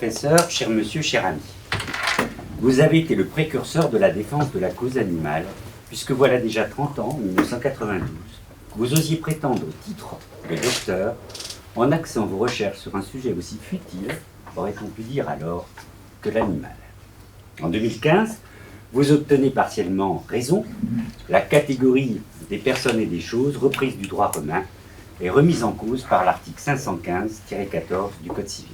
professeur, cher monsieur, cher ami. Vous avez été le précurseur de la défense de la cause animale, puisque voilà déjà 30 ans, en 1992, vous osiez prétendre au titre de docteur en axant vos recherches sur un sujet aussi futile, aurait-on pu dire alors, que l'animal. En 2015, vous obtenez partiellement raison, la catégorie des personnes et des choses reprise du droit romain et remise en cause par l'article 515-14 du Code civil.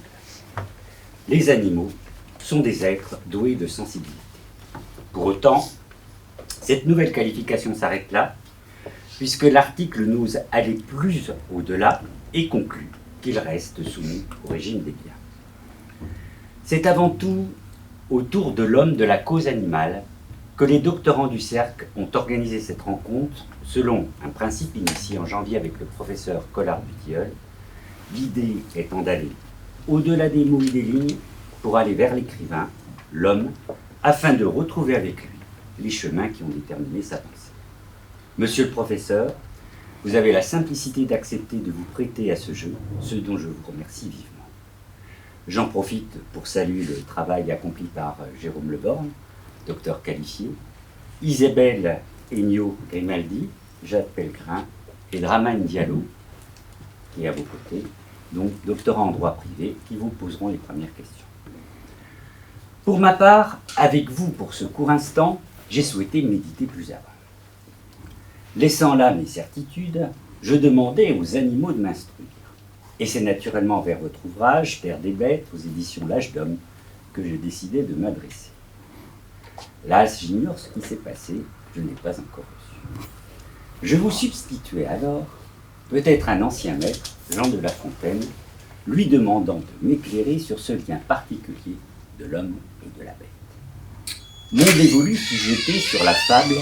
Les animaux sont des êtres doués de sensibilité. Pour autant, cette nouvelle qualification s'arrête là, puisque l'article n'ose aller plus au-delà et conclut qu'il reste soumis au régime des biens. C'est avant tout autour de l'homme de la cause animale que les doctorants du cercle ont organisé cette rencontre selon un principe initié en janvier avec le professeur Collard-Butilleul, l'idée étant d'aller au-delà des mots et des lignes pour aller vers l'écrivain, l'homme, afin de retrouver avec lui les chemins qui ont déterminé sa pensée. Monsieur le professeur, vous avez la simplicité d'accepter de vous prêter à ce jeu, ce dont je vous remercie vivement. J'en profite pour saluer le travail accompli par Jérôme Leborgne, docteur qualifié, Isabelle Egnaud-Grimaldi, Jade Pellegrin et Draman Diallo, qui est à vos côtés, donc doctorants en droit privé, qui vous poseront les premières questions. Pour ma part, avec vous pour ce court instant, j'ai souhaité méditer plus avant. Laissant là mes certitudes, je demandais aux animaux de m'instruire. Et c'est naturellement vers votre ouvrage, Terre des bêtes, aux éditions L'Âge d'Homme, que j'ai décidé de m'adresser. Là, j'ignore ce qui s'est passé, je n'ai pas encore reçu. Je vous substituais alors, peut-être un ancien maître, Jean de La Fontaine, lui demandant de m'éclairer sur ce lien particulier de l'homme et de la bête. Mon dévolu fut jeté sur la fable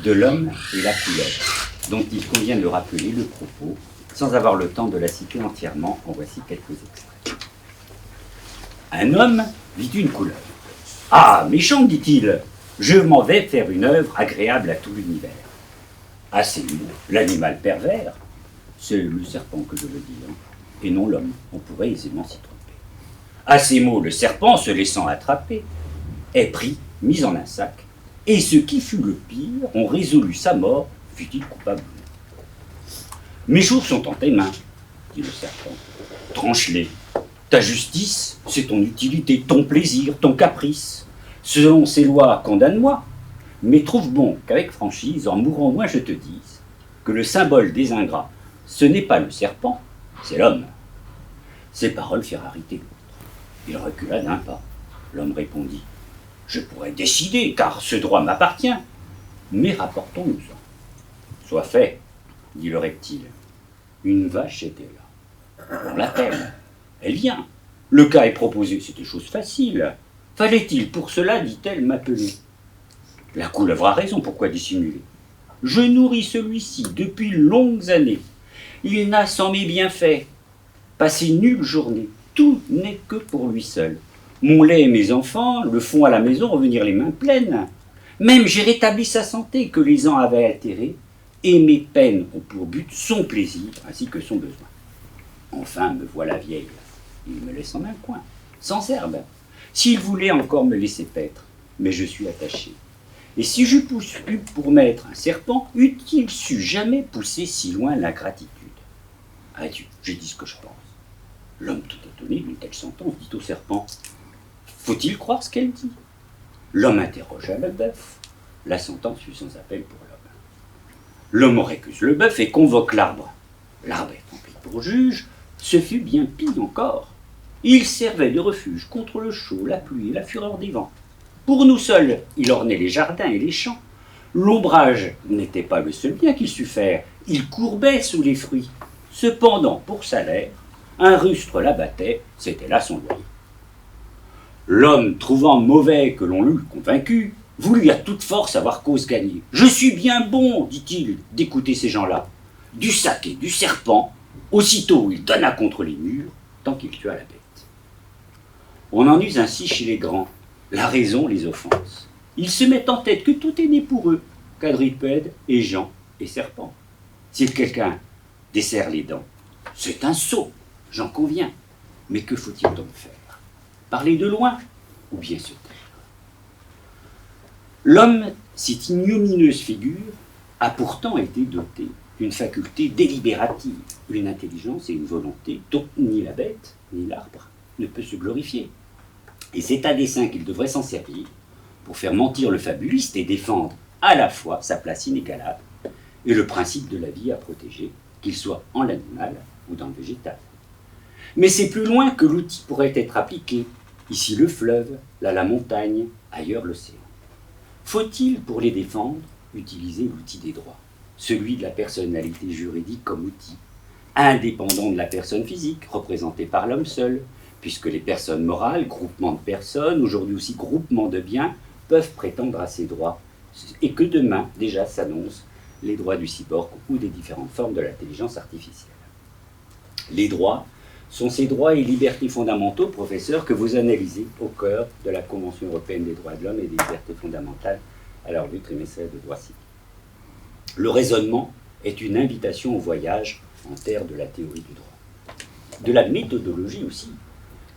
de l'homme et la couleuvre, dont il convient de rappeler le propos, sans avoir le temps de la citer entièrement, en voici quelques extraits. Un homme vit une couleuvre. « Ah, méchant, dit-il, je m'en vais faire une œuvre agréable à tout l'univers. » À ces mots, l'animal pervers, c'est le serpent que je veux dire, et non l'homme, on pourrait aisément s'y tromper. À ces mots, le serpent, se laissant attraper, est pris, mis en un sac, et ce qui fut le pire, on résolut sa mort, fut-il coupable. Mes jours sont en tes mains, dit le serpent. Tranche-les. Ta justice, c'est ton utilité, ton plaisir, ton caprice. Selon ces lois, condamne-moi, mais trouve bon qu'avec franchise, en mourant moi, je te dise que le symbole des ingrats, ce n'est pas le serpent, c'est l'homme. Ces paroles firent arrêter l'autre. Il recula d'un pas. L'homme répondit. Je pourrais décider, car ce droit m'appartient, mais rapportons-nous-en. Soit fait, dit le reptile. Une vache était là. On l'appelle. Elle vient. Le cas est proposé, c'était chose facile. Fallait-il pour cela, dit-elle, m'appeler? La couleuvre a raison, pourquoi dissimuler? Je nourris celui-ci depuis longues années. Il n'a sans mes bienfaits passé nulle journée. Tout n'est que pour lui seul. Mon lait et mes enfants le font à la maison revenir les mains pleines. Même j'ai rétabli sa santé que les ans avaient altérée, et mes peines ont pour but son plaisir ainsi que son besoin. Enfin, me voilà vieille. Il me laisse en un coin, sans herbe. S'il voulait encore me laisser paître, mais je suis attaché. Et si je pousse pour mettre un serpent, eût-il su jamais pousser si loin l'ingratitude? Adieu, j'ai dit ce que je pense. L'homme tout étonné d'une telle sentence dit au serpent. Faut-il croire ce qu'elle dit? L'homme interrogea le bœuf. La sentence fut sans appel pour l'homme. L'homme récuse le bœuf et convoque l'arbre. L'arbre étant pris pour juge, ce fut bien pis encore. Il servait de refuge contre le chaud, la pluie et la fureur des vents. Pour nous seuls, il ornait les jardins et les champs. L'ombrage n'était pas le seul bien qu'il sut faire. Il courbait sous les fruits. Cependant, pour salaire, un rustre l'abattait, c'était là son loyer. L'homme, trouvant mauvais que l'on l'eût convaincu, voulut à toute force avoir cause gagnée. « Je suis bien bon, dit-il, d'écouter ces gens-là. Du sac et du serpent, aussitôt il donna contre les murs, tant qu'il tua la bête. » On en use ainsi chez les grands. La raison les offense. Ils se mettent en tête que tout est né pour eux, quadrupèdes et gens et serpents. Si quelqu'un desserre les dents, c'est un sot, j'en conviens. Mais que faut-il donc faire? parler de loin, ou bien se taire. L'homme, cette ignominieuse figure, a pourtant été doté d'une faculté délibérative, une intelligence et une volonté dont ni la bête, ni l'arbre ne peut se glorifier. Et c'est à dessein qu'il devrait s'en servir pour faire mentir le fabuliste et défendre à la fois sa place inégalable et le principe de la vie à protéger, qu'il soit en l'animal ou dans le végétal. Mais c'est plus loin que l'outil pourrait être appliqué. Ici le fleuve, là la montagne, ailleurs l'océan. Faut-il, pour les défendre, utiliser l'outil des droits, celui de la personnalité juridique comme outil, indépendant de la personne physique, représentée par l'homme seul, puisque les personnes morales, groupements de personnes, aujourd'hui aussi groupements de biens, peuvent prétendre à ces droits, et que demain, déjà, s'annoncent les droits du cyborg ou des différentes formes de l'intelligence artificielle. Les droits sont ces droits et libertés fondamentaux, professeur, que vous analysez au cœur de la Convention européenne des droits de l'homme et des libertés fondamentales à la revue trimestrielle de droit civil. Le raisonnement est une invitation au voyage en terre de la théorie du droit. De la méthodologie aussi,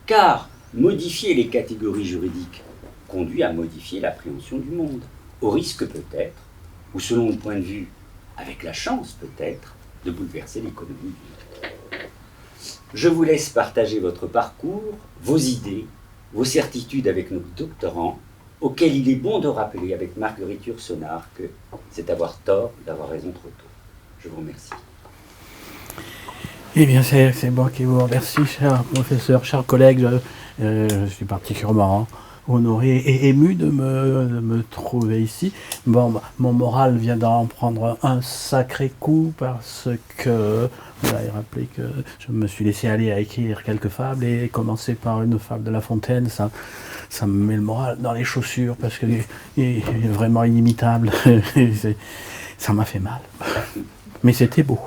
car modifier les catégories juridiques conduit à modifier l'appréhension du monde, au risque peut-être, ou selon le point de vue, avec la chance peut-être, de bouleverser l'économie du monde. Je vous laisse partager votre parcours, vos idées, vos certitudes avec nos doctorants, auxquels il est bon de rappeler avec Marguerite Yourcenar que c'est avoir tort d'avoir raison trop tôt. Je vous remercie. Eh bien, c'est moi qui vous remercie, cher professeur, chers collègues. Je suis particulièrement honoré et ému de me trouver ici. Bon, mon moral vient d'en prendre un sacré coup parce que vous avez rappelé que je me suis laissé aller à écrire quelques fables et commencer par une fable de La Fontaine, ça me met le moral dans les chaussures parce qu'il est vraiment inimitable. Ça m'a fait mal. Mais c'était beau.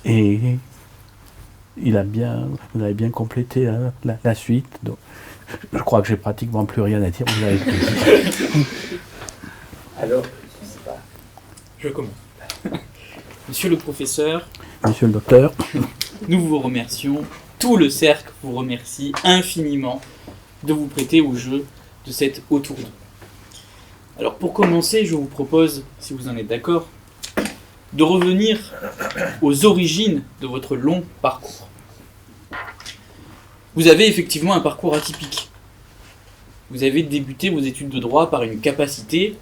Et vous avez bien complété la suite. Donc, je crois que j'ai pratiquement plus rien à dire. Vous avez tout dit. Alors, je ne sais pas. Je commence. Monsieur le professeur, Monsieur le docteur, nous vous remercions. Tout le cercle vous remercie infiniment de vous prêter au jeu de cette haute tournée. Alors pour commencer, je vous propose, si vous en êtes d'accord, de revenir aux origines de votre long parcours. Vous avez effectivement un parcours atypique. Vous avez débuté vos études de droit par une capacité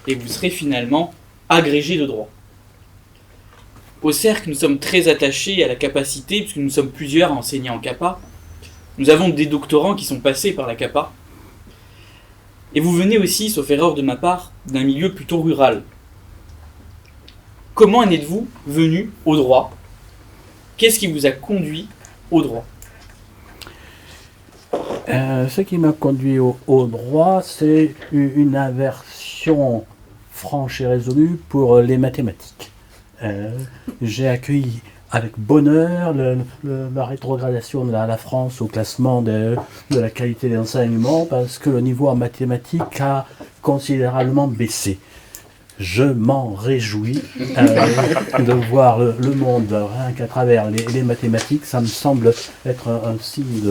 et vous serez finalement agrégé de droit. Au cercle, nous sommes très attachés à la capacité, puisque nous sommes plusieurs à enseigner en CAPA. Nous avons des doctorants qui sont passés par la CAPA. Et vous venez aussi, sauf erreur de ma part, d'un milieu plutôt rural. Comment en êtes-vous venu au droit ? Qu'est-ce qui vous a conduit au droit ? Ce qui m'a conduit au droit, c'est une aversion franche et résolue pour les mathématiques. J'ai accueilli avec bonheur la rétrogradation de la France au classement de la qualité des enseignements parce que le niveau en mathématiques a considérablement baissé. Je m'en réjouis de voir le monde rien qu'à travers les mathématiques. Ça me semble être un signe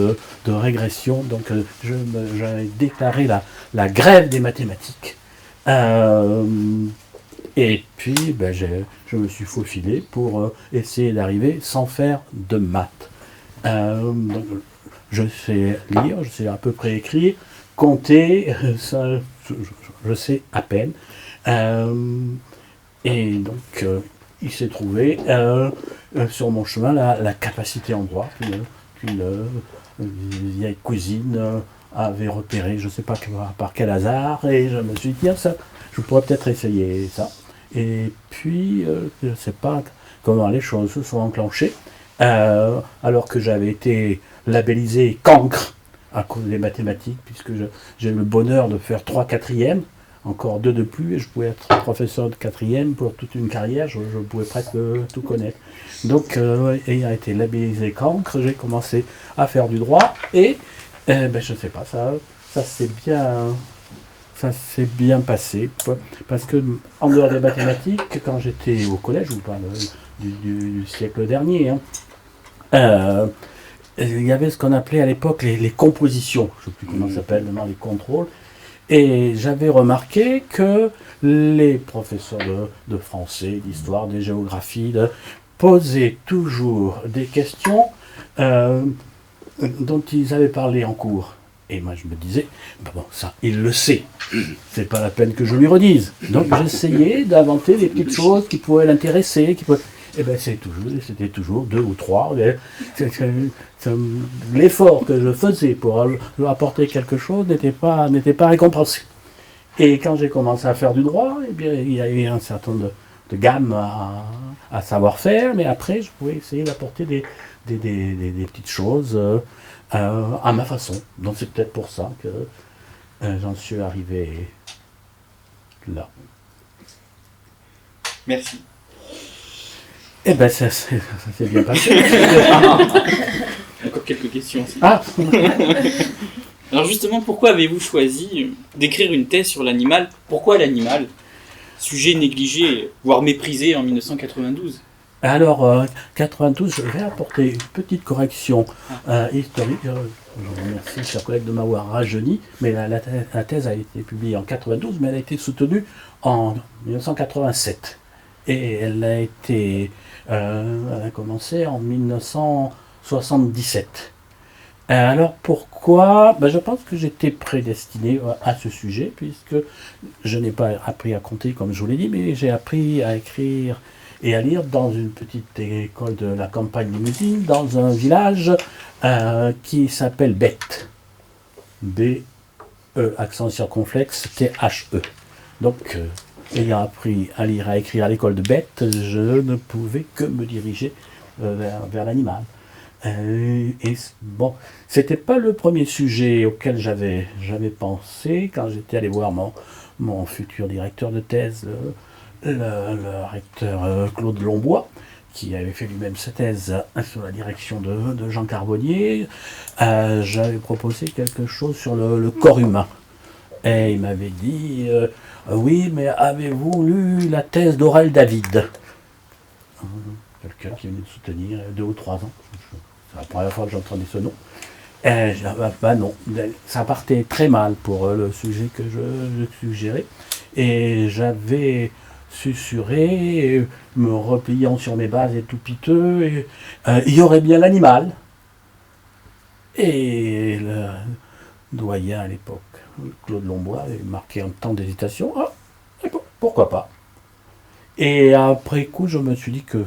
de régression. Donc j'ai déclaré la grève des mathématiques. Et puis je me suis faufilé pour essayer d'arriver sans faire de maths. Je sais lire, je sais à peu près écrire, compter, ça, je sais à peine. Et donc, il s'est trouvé sur mon chemin la capacité en droit qu'une vieille cousine avait repéré, je ne sais pas par quel hasard, et je me suis dit, tiens, ça, je pourrais peut-être essayer ça. Et puis, je ne sais pas comment les choses se sont enclenchées, alors que j'avais été labellisé cancre à cause des mathématiques, puisque j'ai eu le bonheur de faire 3 quatrièmes, encore 2 de plus, et je pouvais être professeur de 4e pour toute une carrière, je pouvais presque tout connaître. Donc, ayant été labellisé cancre, j'ai commencé à faire du droit, et je ne sais pas, ça s'est bien passé, parce que en dehors des mathématiques, quand j'étais au collège, je vous parle du siècle dernier, il y avait ce qu'on appelait à l'époque les compositions, je ne sais plus comment ça s'appelle maintenant, les contrôles. Et j'avais remarqué que les professeurs de français, d'histoire, de géographie, posaient toujours des questions dont ils avaient parlé en cours. Et moi je me disais, bon, ça, il le sait, c'est pas la peine que je lui redise. Donc j'essayais d'inventer des petites choses qui pourraient l'intéresser, Et bien c'était toujours 2 ou 3. L'effort que je faisais pour lui apporter quelque chose n'était pas récompensé. Et quand j'ai commencé à faire du droit, eh bien, il y avait un certain nombre de gammes à savoir faire, mais après je pouvais essayer d'apporter des petites choses à ma façon. Donc c'est peut-être pour ça que j'en suis arrivé là. Merci. Eh bien ça s'est bien passé. Encore quelques questions aussi. Ah. Alors justement, pourquoi avez-vous choisi d'écrire une thèse sur l'animal? Pourquoi l'animal? Sujet négligé, voire méprisé en 1992. Alors, 92, je vais apporter une petite correction historique. Je vous remercie, chers collègues, de m'avoir rajeuni, mais la thèse a été publiée en 92, mais elle a été soutenue en 1987. Et elle a commencé en 1977. Alors pourquoi? Je pense que j'étais prédestiné à ce sujet, puisque je n'ai pas appris à compter comme je vous l'ai dit, mais j'ai appris à écrire et à lire dans une petite école de la campagne limousine, dans un village qui s'appelle Bette. B-E, accent circonflexe, T-H-E. Donc, ayant appris à lire et à écrire à l'école de Bette, je ne pouvais que me diriger vers l'animal. Et bon, c'était pas le premier sujet auquel j'avais pensé quand j'étais allé voir mon futur directeur de thèse, le recteur Claude Lombois, qui avait fait lui-même sa thèse sous la direction de Jean Carbonnier. J'avais proposé quelque chose sur le corps humain. Et il m'avait dit oui, mais avez-vous lu la thèse d'Aurel David? Quelqu'un qui venait de soutenir 2 ou 3 ans. C'est la première fois que j'entendais ce nom. Non, ça partait très mal pour le sujet que je suggérais. Et j'avais susurré, me repliant sur mes bases et tout piteux, il y aurait bien l'animal. Et le doyen à l'époque, Claude Lombois, avait marqué un temps d'hésitation. Ah, pourquoi pas? Et après coup, je me suis dit que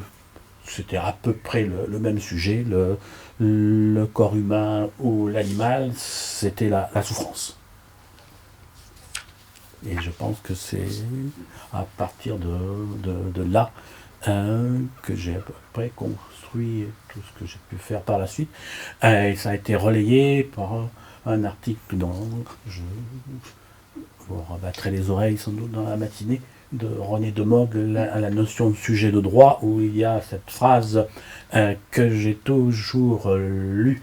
c'était à peu près le même sujet, le corps humain ou l'animal, c'était la souffrance. Et je pense que c'est à partir de là que j'ai à peu près construit tout ce que j'ai pu faire par la suite. Et ça a été relayé par un article dont je vous rabattrai les oreilles sans doute dans la matinée, de René Demogle à la notion de sujet de droit, où il y a cette phrase que j'ai toujours lue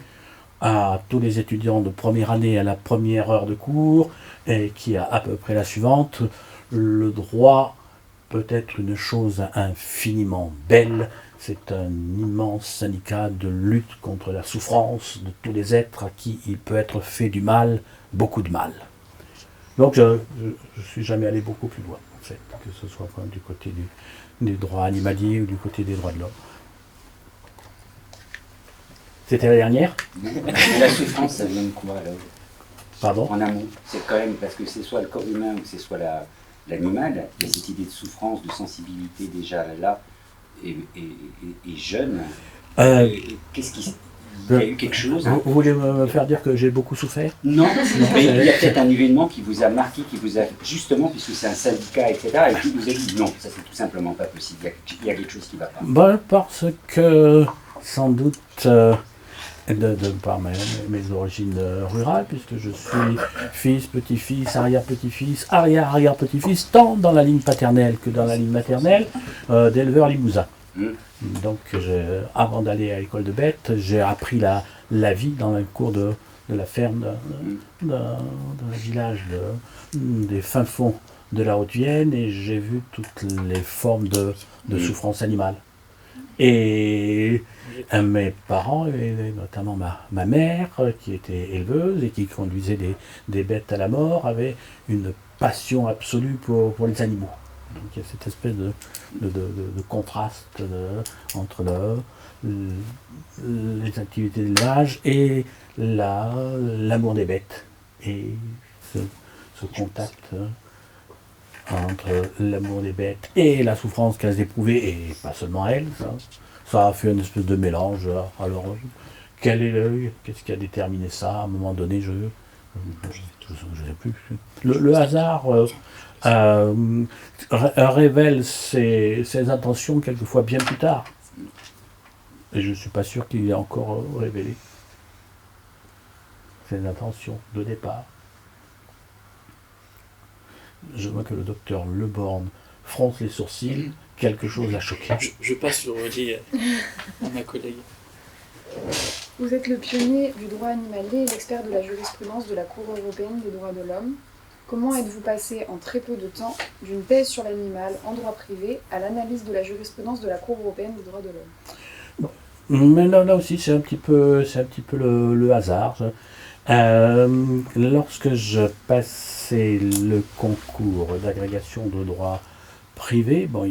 à tous les étudiants de première année à la première heure de cours, et qui a à peu près la suivante: le droit peut être une chose infiniment belle, c'est un immense syndicat de lutte contre la souffrance de tous les êtres à qui il peut être fait du mal, beaucoup de mal. Donc je suis jamais allé beaucoup plus loin, en fait, que ce soit du côté des droits animaliers ou du côté des droits de l'homme. C'était la dernière? La souffrance, ça vient de quoi alors? Pardon? En amont, c'est quand même parce que c'est soit le corps humain ou que c'est soit l'animal, il y a cette idée de souffrance, de sensibilité déjà là, et jeune. Qu'est-ce qui... Il y a eu quelque chose. Vous voulez me faire dire que j'ai beaucoup souffert? Non, mais il y a peut-être un événement qui vous a marqué, qui vous a, justement, puisque c'est un syndicat, etc., et qui vous a dit non, ça c'est tout simplement pas possible, il y a quelque chose qui ne va pas. Parce que, sans doute, par mes origines rurales, puisque je suis fils, petit-fils, arrière-petit-fils, arrière-arrière-petit-fils, tant dans la ligne paternelle que dans la ligne maternelle, d'éleveurs limousins. Donc, avant d'aller à l'école de Bette, j'ai appris la vie dans le cours de la ferme d'un village des fins fonds de la Haute-Vienne, et j'ai vu toutes les formes de souffrance animale. Et mes parents, et notamment ma mère, qui était éleveuse et qui conduisait des bêtes à la mort, avaient une passion absolue pour les animaux. Donc il y a cette espèce de contraste entre les activités d'élevage et l'amour des bêtes. Et ce contact entre l'amour des bêtes et la souffrance qu'elles éprouvaient, et pas seulement elles, ça a fait une espèce de mélange. Alors, qu'est-ce qui a déterminé ça à un moment donné, je ne sais plus. Le hasard révèle ses intentions quelquefois bien plus tard. Et je ne suis pas sûr qu'il ait encore révélé ses intentions de départ. Je vois que le docteur Leborgne fronce les sourcils, quelque chose l'a choqué. Je passe sur relais à ma collègue. Vous êtes le pionnier du droit animalier et l'expert de la jurisprudence de la Cour européenne des droits de l'homme. Comment êtes-vous passé en très peu de temps d'une thèse sur l'animal en droit privé à l'analyse de la jurisprudence de la Cour européenne des droits de l'homme? Mais là aussi, c'est un petit peu le hasard. Lorsque je passais le concours d'agrégation de droit privé, bon,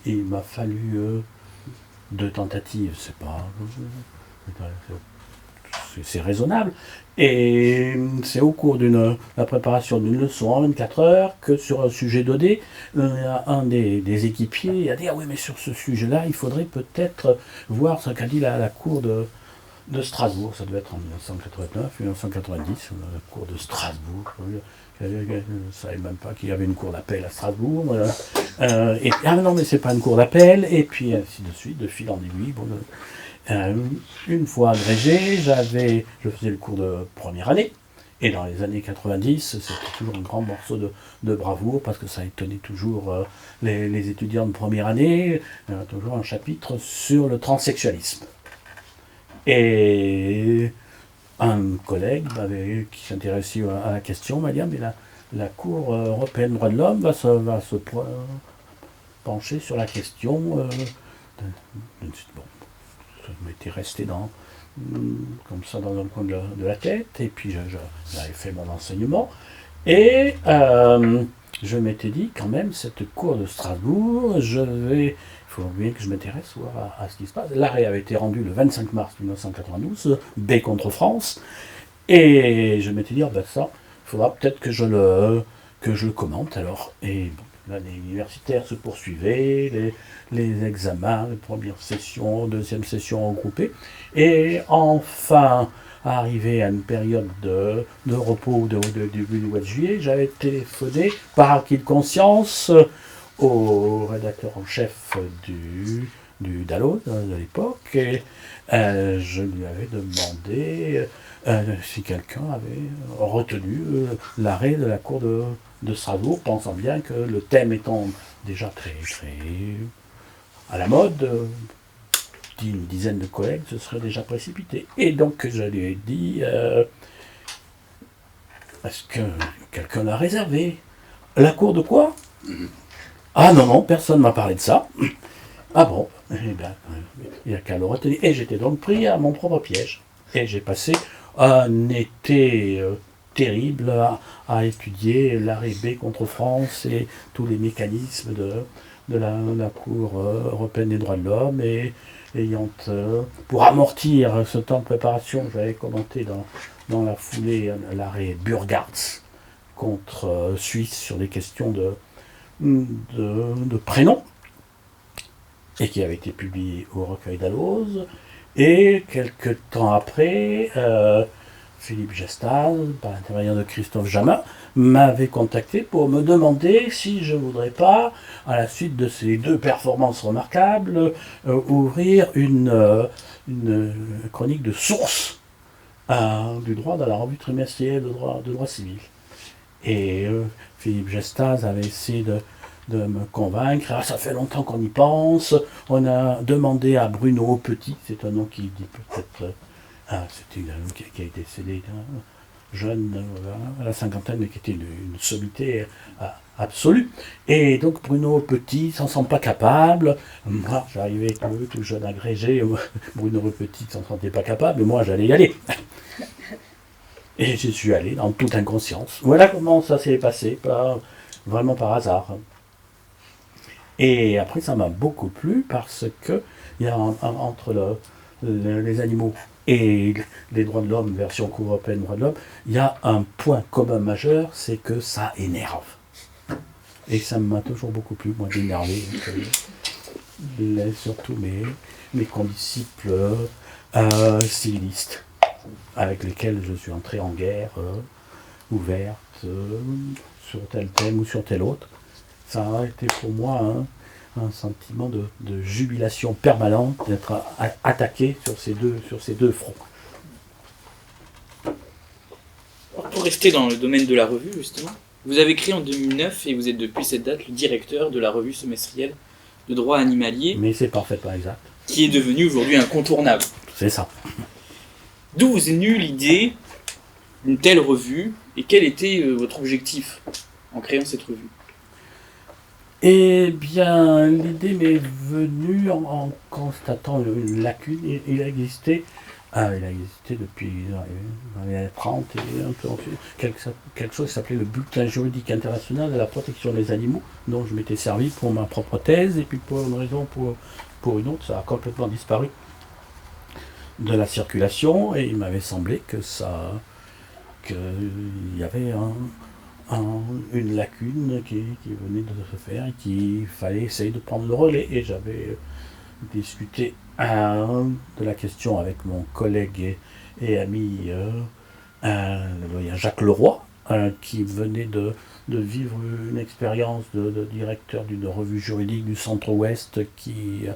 il m'a fallu 2 tentatives, c'est raisonnable. Et c'est au cours de la préparation d'une leçon en 24 heures que sur un sujet donné, un des équipiers a dit « Ah oui, mais sur ce sujet-là, il faudrait peut-être voir ce qu'a dit la Cour de Strasbourg. » Ça devait être en 1989, 1990, la Cour de Strasbourg. Je ne savais même pas qu'il y avait une cour d'appel à Strasbourg. Et ah non, mais c'est pas une cour d'appel. Et puis ainsi de suite, de fil en aiguille. Bon, une fois agrégé, je faisais le cours de première année. Et dans les années 90, c'était toujours un grand morceau de bravoure, parce que ça étonnait toujours les étudiants de première année, toujours un chapitre sur le transsexualisme. Et un collègue qui s'intéressait à la question m'a dit « Mais la Cour européenne des droits de l'homme va se pencher sur la question. Bon, ça m'était resté comme ça dans un coin de la tête, et puis j'avais fait mon enseignement, et je m'étais dit quand même, cette Cour de Strasbourg, il faut bien que je m'intéresse à ce qui se passe. L'arrêt avait été rendu le 25 mars 1992, B contre France, et je m'étais dit, ça, il faudra peut-être que je le commente alors. Et bon, l'année universitaire se poursuivait, les examens, les premières sessions, deuxième session regroupées, et enfin, arrivé à une période de repos début du mois de juillet, j'avais téléphoné par acquis de conscience au rédacteur en chef du Dallo de l'époque, et je lui avais demandé si quelqu'un avait retenu l'arrêt de la Cour de Strasbourg, pensant bien que le thème étant déjà très, très à la mode, une dizaine de collègues se seraient déjà précipités. Et donc je lui ai dit, est-ce que quelqu'un l'a réservé? La Cour de quoi? Ah non, personne ne m'a parlé de ça. Ah bon, eh bien, il n'y a qu'à le retenir. Et j'étais donc pris à mon propre piège. Et j'ai passé un été terrible à étudier l'arrêt B contre France et tous les mécanismes de la Cour européenne des droits de l'homme, et ayant, pour amortir ce temps de préparation, j'avais commenté dans la foulée l'arrêt Burgartz contre Suisse sur des questions de prénoms, et qui avait été publié au Recueil d'Alloz. Et quelques temps après, Philippe Gestal, par l'intermédiaire de Christophe Jamin, m'avait contacté pour me demander si je ne voudrais pas, à la suite de ces 2 performances remarquables, ouvrir une chronique de source du droit dans la revue trimestrielle de droit civil. Et Philippe Gestal avait essayé de me convaincre. Ah, ça fait longtemps qu'on y pense. On a demandé à Bruno Petit, c'est un nom qui dit peut-être... c'était un homme qui a été cédé, jeune, à la cinquantaine, mais qui était une sommité absolue. Et donc Bruno Petit s'en sent pas capable. Moi, j'arrivais tout jeune agrégé. Bruno Petit s'en sentait pas capable, mais moi, j'allais y aller. Et j'y suis allé dans toute inconscience. Voilà comment ça s'est passé, vraiment par hasard. Et après, ça m'a beaucoup plu parce que il y a entre les animaux et les droits de l'homme, version Cour européenne droits de l'homme, il y a un point commun majeur, c'est que ça énerve. Et ça m'a toujours beaucoup plu, moi, d'énerver. Surtout mes condisciples civilistes, avec lesquels je suis entré en guerre ouverte sur tel thème ou sur tel autre. Ça a été pour moi un sentiment de jubilation permanente d'être attaqué sur ces deux fronts. Alors, pour rester dans le domaine de la revue, justement, vous avez créé en 2009 et vous êtes depuis cette date le directeur de la revue semestrielle de droit animalier, Mais c'est parfaitement exact. qui est devenue aujourd'hui incontournable. C'est ça. D'où vous est venue l'idée d'une telle revue et quel était votre objectif en créant cette revue? Eh bien, l'idée m'est venue en constatant une lacune. Il existait depuis dans les années 30 et un peu ensuite quelque chose qui s'appelait le Bulletin juridique international de la protection des animaux, dont je m'étais servi pour ma propre thèse, et puis pour une raison, pour une autre, ça a complètement disparu de la circulation, et il m'avait semblé qu'il y avait une lacune qui venait de se faire et qu'il fallait essayer de prendre le relais. Et j'avais discuté de la question avec mon collègue et ami le doyen Jacques Leroy, qui venait de vivre une expérience de directeur d'une revue juridique du Centre-Ouest qui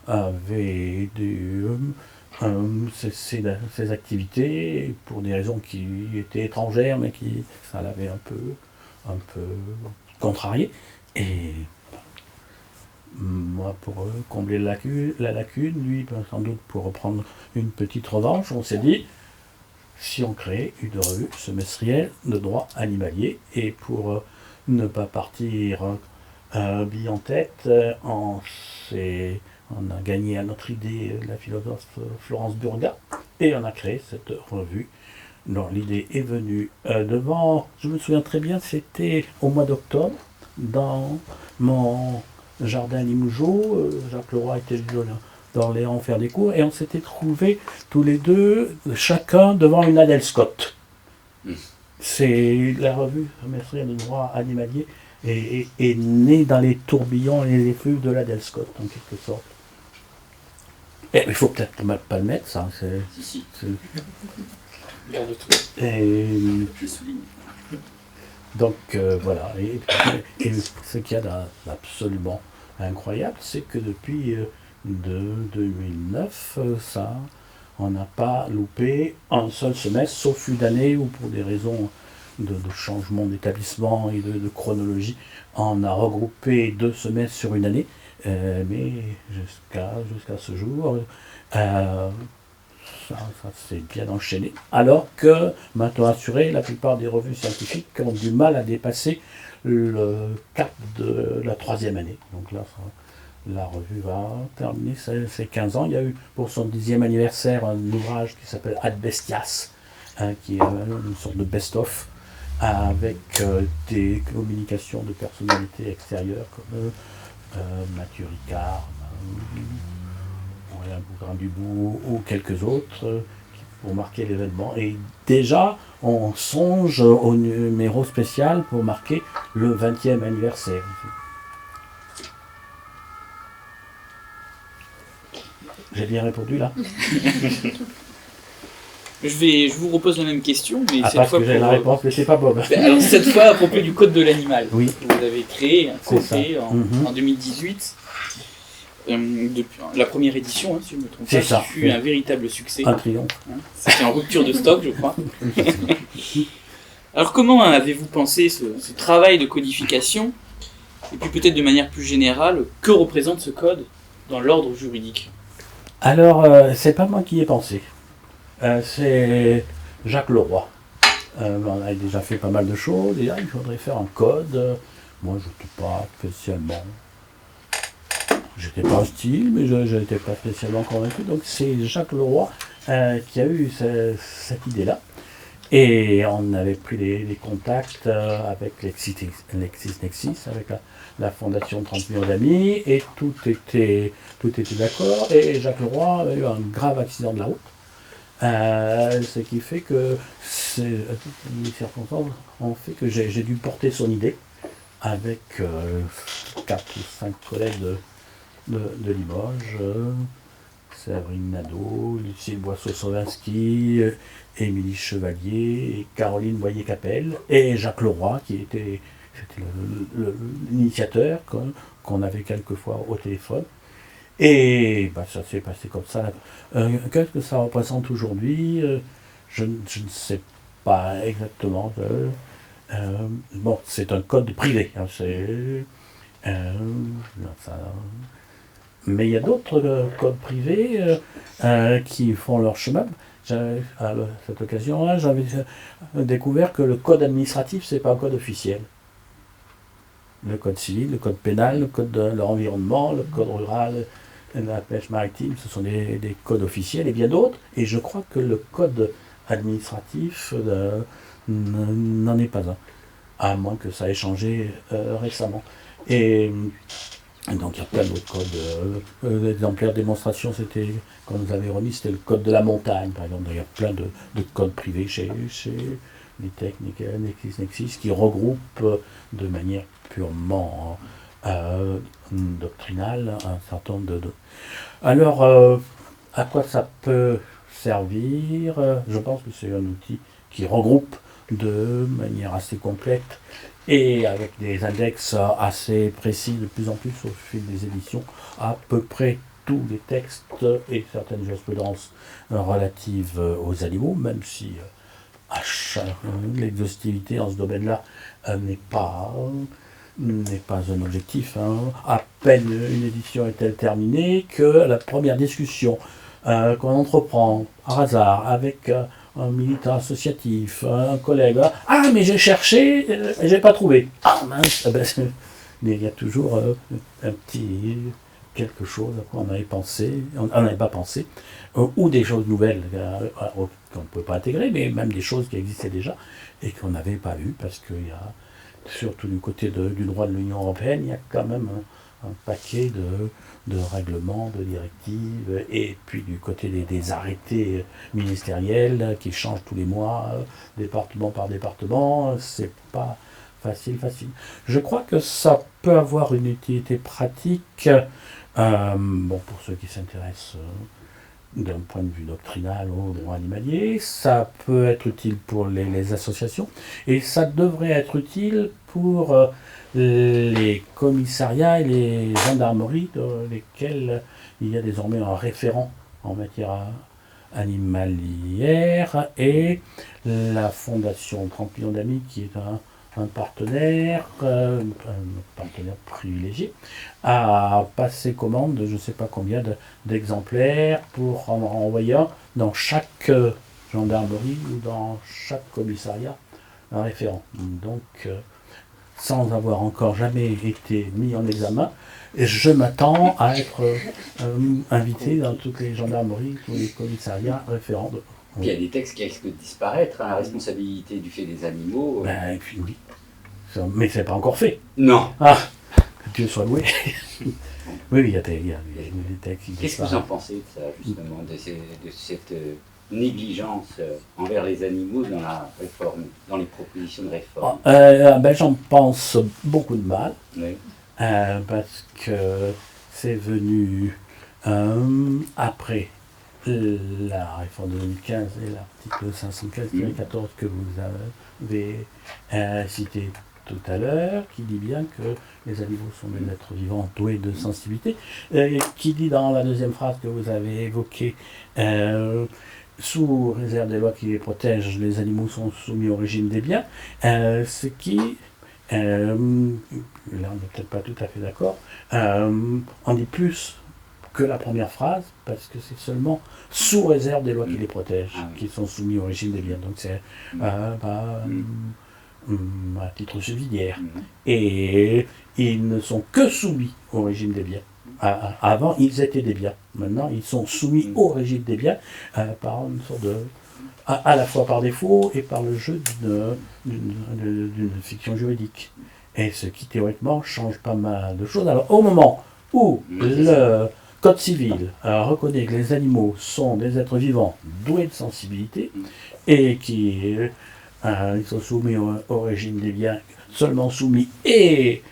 avait ses activités pour des raisons qui étaient étrangères, mais qui ça l'avait un peu contrarié. Et moi, pour combler la lacune, lui, sans doute pour reprendre une petite revanche, on s'est dit, si on créait une revue semestrielle de droit animalier, et pour ne pas partir bille en tête, on a gagné à notre idée la philosophe Florence Burga, et on a créé cette revue. Donc l'idée est venue devant, je me souviens très bien, c'était au mois d'octobre, dans mon jardin à Limougeau. Jacques Leroy était venu d'Orléans faire des cours, et on s'était trouvés tous les deux, chacun devant une Adèle Scott. C'est la revue semestrielle de droit animalier est née dans les tourbillons et les effluves de l'Adèle Scott, en quelque sorte. Et il faut peut-être pas le mettre, ça. Si. Et Je souligne. donc voilà. Et ce qu'il y a d'absolument incroyable, c'est que depuis 2009, on n'a pas loupé un seul semestre, sauf une année où, pour des raisons de changement d'établissement et de chronologie, on a regroupé 2 semestres sur une année. Mais jusqu'à ce jour, ça s'est bien enchaîné. Alors que, maintenant assuré, la plupart des revues scientifiques ont du mal à dépasser le cap de la 3e année. Donc là, la revue va terminer ses 15 ans. Il y a eu pour son 10e anniversaire un ouvrage qui s'appelle Ad Bestias, qui est une sorte de best-of avec des communications de personnalités extérieures comme Mathieu Ricard, Bougrain Dubout ou quelques autres pour marquer l'événement. Et déjà, on songe au numéro spécial pour marquer le 20e anniversaire. J'ai bien répondu là. Je vous repose la même question, mais cette Parce fois que j'ai la réponse, mais c'est pas Bob. Alors cette fois à propos du code de l'animal. Oui. Vous avez créé, C'est ça. en 2018. Depuis la première édition, si je ne me trompe C'est pas, ça. qui fut un véritable succès. Un triomphe. C'était en rupture de stock, je crois. Alors comment avez-vous pensé ce travail de codification? Et puis peut-être de manière plus générale, que représente ce code dans l'ordre juridique? Alors, c'est pas moi qui y ai pensé. C'est Jacques Leroy. On a déjà fait pas mal de choses. Et là, il faudrait faire un code moi, je n'étais pas spécialement. J'étais pas hostile, mais je n'étais pas spécialement convaincu. Donc c'est Jacques Leroy qui a eu cette idée-là. Et on avait pris les contacts avec LexisNexis, avec la fondation 30 millions d'amis, et tout était d'accord. Et Jacques Leroy a eu un grave accident de la route. Ce qui fait que les circonstances ont fait que j'ai dû porter son idée avec 4 ou 5 collègues de Limoges, Séverine Nadeau, Lucille Boisseau-Sovinski, Émilie Chevalier, et Caroline Boyer-Capelle, et Jacques Leroy, c'était l'initiateur qu'on avait quelquefois au téléphone. Et ça s'est passé comme ça. Qu'est-ce que ça représente aujourd'hui? Je ne sais pas exactement. Bon, c'est un code privé. Hein, mais il y a d'autres codes privés qui font leur chemin. À cette occasion-là, j'avais découvert que le code administratif, c'est pas un code officiel. Le code civil, le code pénal, le code de l'environnement, le code rural, la pêche maritime, ce sont des codes officiels et bien d'autres. Et je crois que le code administratif n'en est pas un, à moins que ça ait changé récemment. Et donc il y a plein d'autres codes. L'exemplaire démonstration, c'était, qu'on nous avait remis, c'était le code de la montagne, par exemple. Il y a plein de codes privés chez les techniques LexisNexis qui regroupent de manière purement doctrinale un certain nombre de. Alors, à quoi ça peut servir? Je pense que c'est un outil qui regroupe de manière assez complète et avec des index assez précis de plus en plus au fil des éditions, à peu près tous les textes et certaines jurisprudences relatives aux animaux, même si l'exhaustivité en ce domaine-là n'est pas un objectif. Hein. À peine une édition est-elle terminée que la première discussion qu'on entreprend par hasard avec un militant associatif, un collègue, ah mais j'ai cherché, j'ai pas trouvé. Ah mince, mais il y a toujours un petit quelque chose à quoi on avait pensé, on n'avait pas pensé, ou des choses nouvelles qu'on ne pouvait pas intégrer, mais même des choses qui existaient déjà et qu'on n'avait pas vues parce qu'il y a, surtout du côté du droit de l'Union européenne, il y a quand même un paquet de règlements, de directives, et puis du côté des arrêtés ministériels qui changent tous les mois, département par département, c'est pas facile. Je crois que ça peut avoir une utilité pratique, pour ceux qui s'intéressent d'un point de vue doctrinal au droit animalier, ça peut être utile pour les associations, et ça devrait être utile pour les commissariats et les gendarmeries dans lesquels il y a désormais un référent en matière animalière, et la Fondation 30 millions d'amis qui est un partenaire privilégié, a passé commande de je ne sais pas combien d'exemplaires pour en envoyer un dans chaque gendarmerie ou dans chaque commissariat, un référent. Donc, sans avoir encore jamais été mis en examen, je m'attends à être invité dans toutes les gendarmeries, tous les commissariats référents. Il y a des textes qui risquent de disparaître, hein, la responsabilité du fait des animaux. Et puis oui. Mais c'est pas encore fait. Non. Ah, que Dieu soit loué. Oui, il y a des textes qui disparaissent. Qu'est-ce que vous en pensez de ça, justement, de cette négligence envers les animaux dans la réforme, dans les propositions de réforme? J'en pense beaucoup de mal, Oui. parce que c'est venu après la réforme de 2015 et l'article 515-14 que vous avez cité tout à l'heure, qui dit bien que les animaux sont des êtres vivants doués de sensibilité, qui dit dans la deuxième phrase que vous avez évoquée, sous réserve des lois qui les protègent, les animaux sont soumis au régime des biens, ce qui, là on n'est peut-être pas tout à fait d'accord, on dit plus que la première phrase, parce que c'est seulement sous réserve des lois qui les protègent, qui sont soumis au régime des biens. Donc c'est à titre subsidiaire. Et ils ne sont que soumis au régime des biens. Avant, ils étaient des biens. Maintenant, ils sont soumis au régime des biens par une sorte de... à la fois par défaut et par le jeu d'une fiction juridique. Et ce qui, théoriquement, change pas mal de choses. Alors, au moment où le Code civil reconnaît que les animaux sont des êtres vivants doués de sensibilité et qui ils sont soumis au régime des biens, seulement soumis et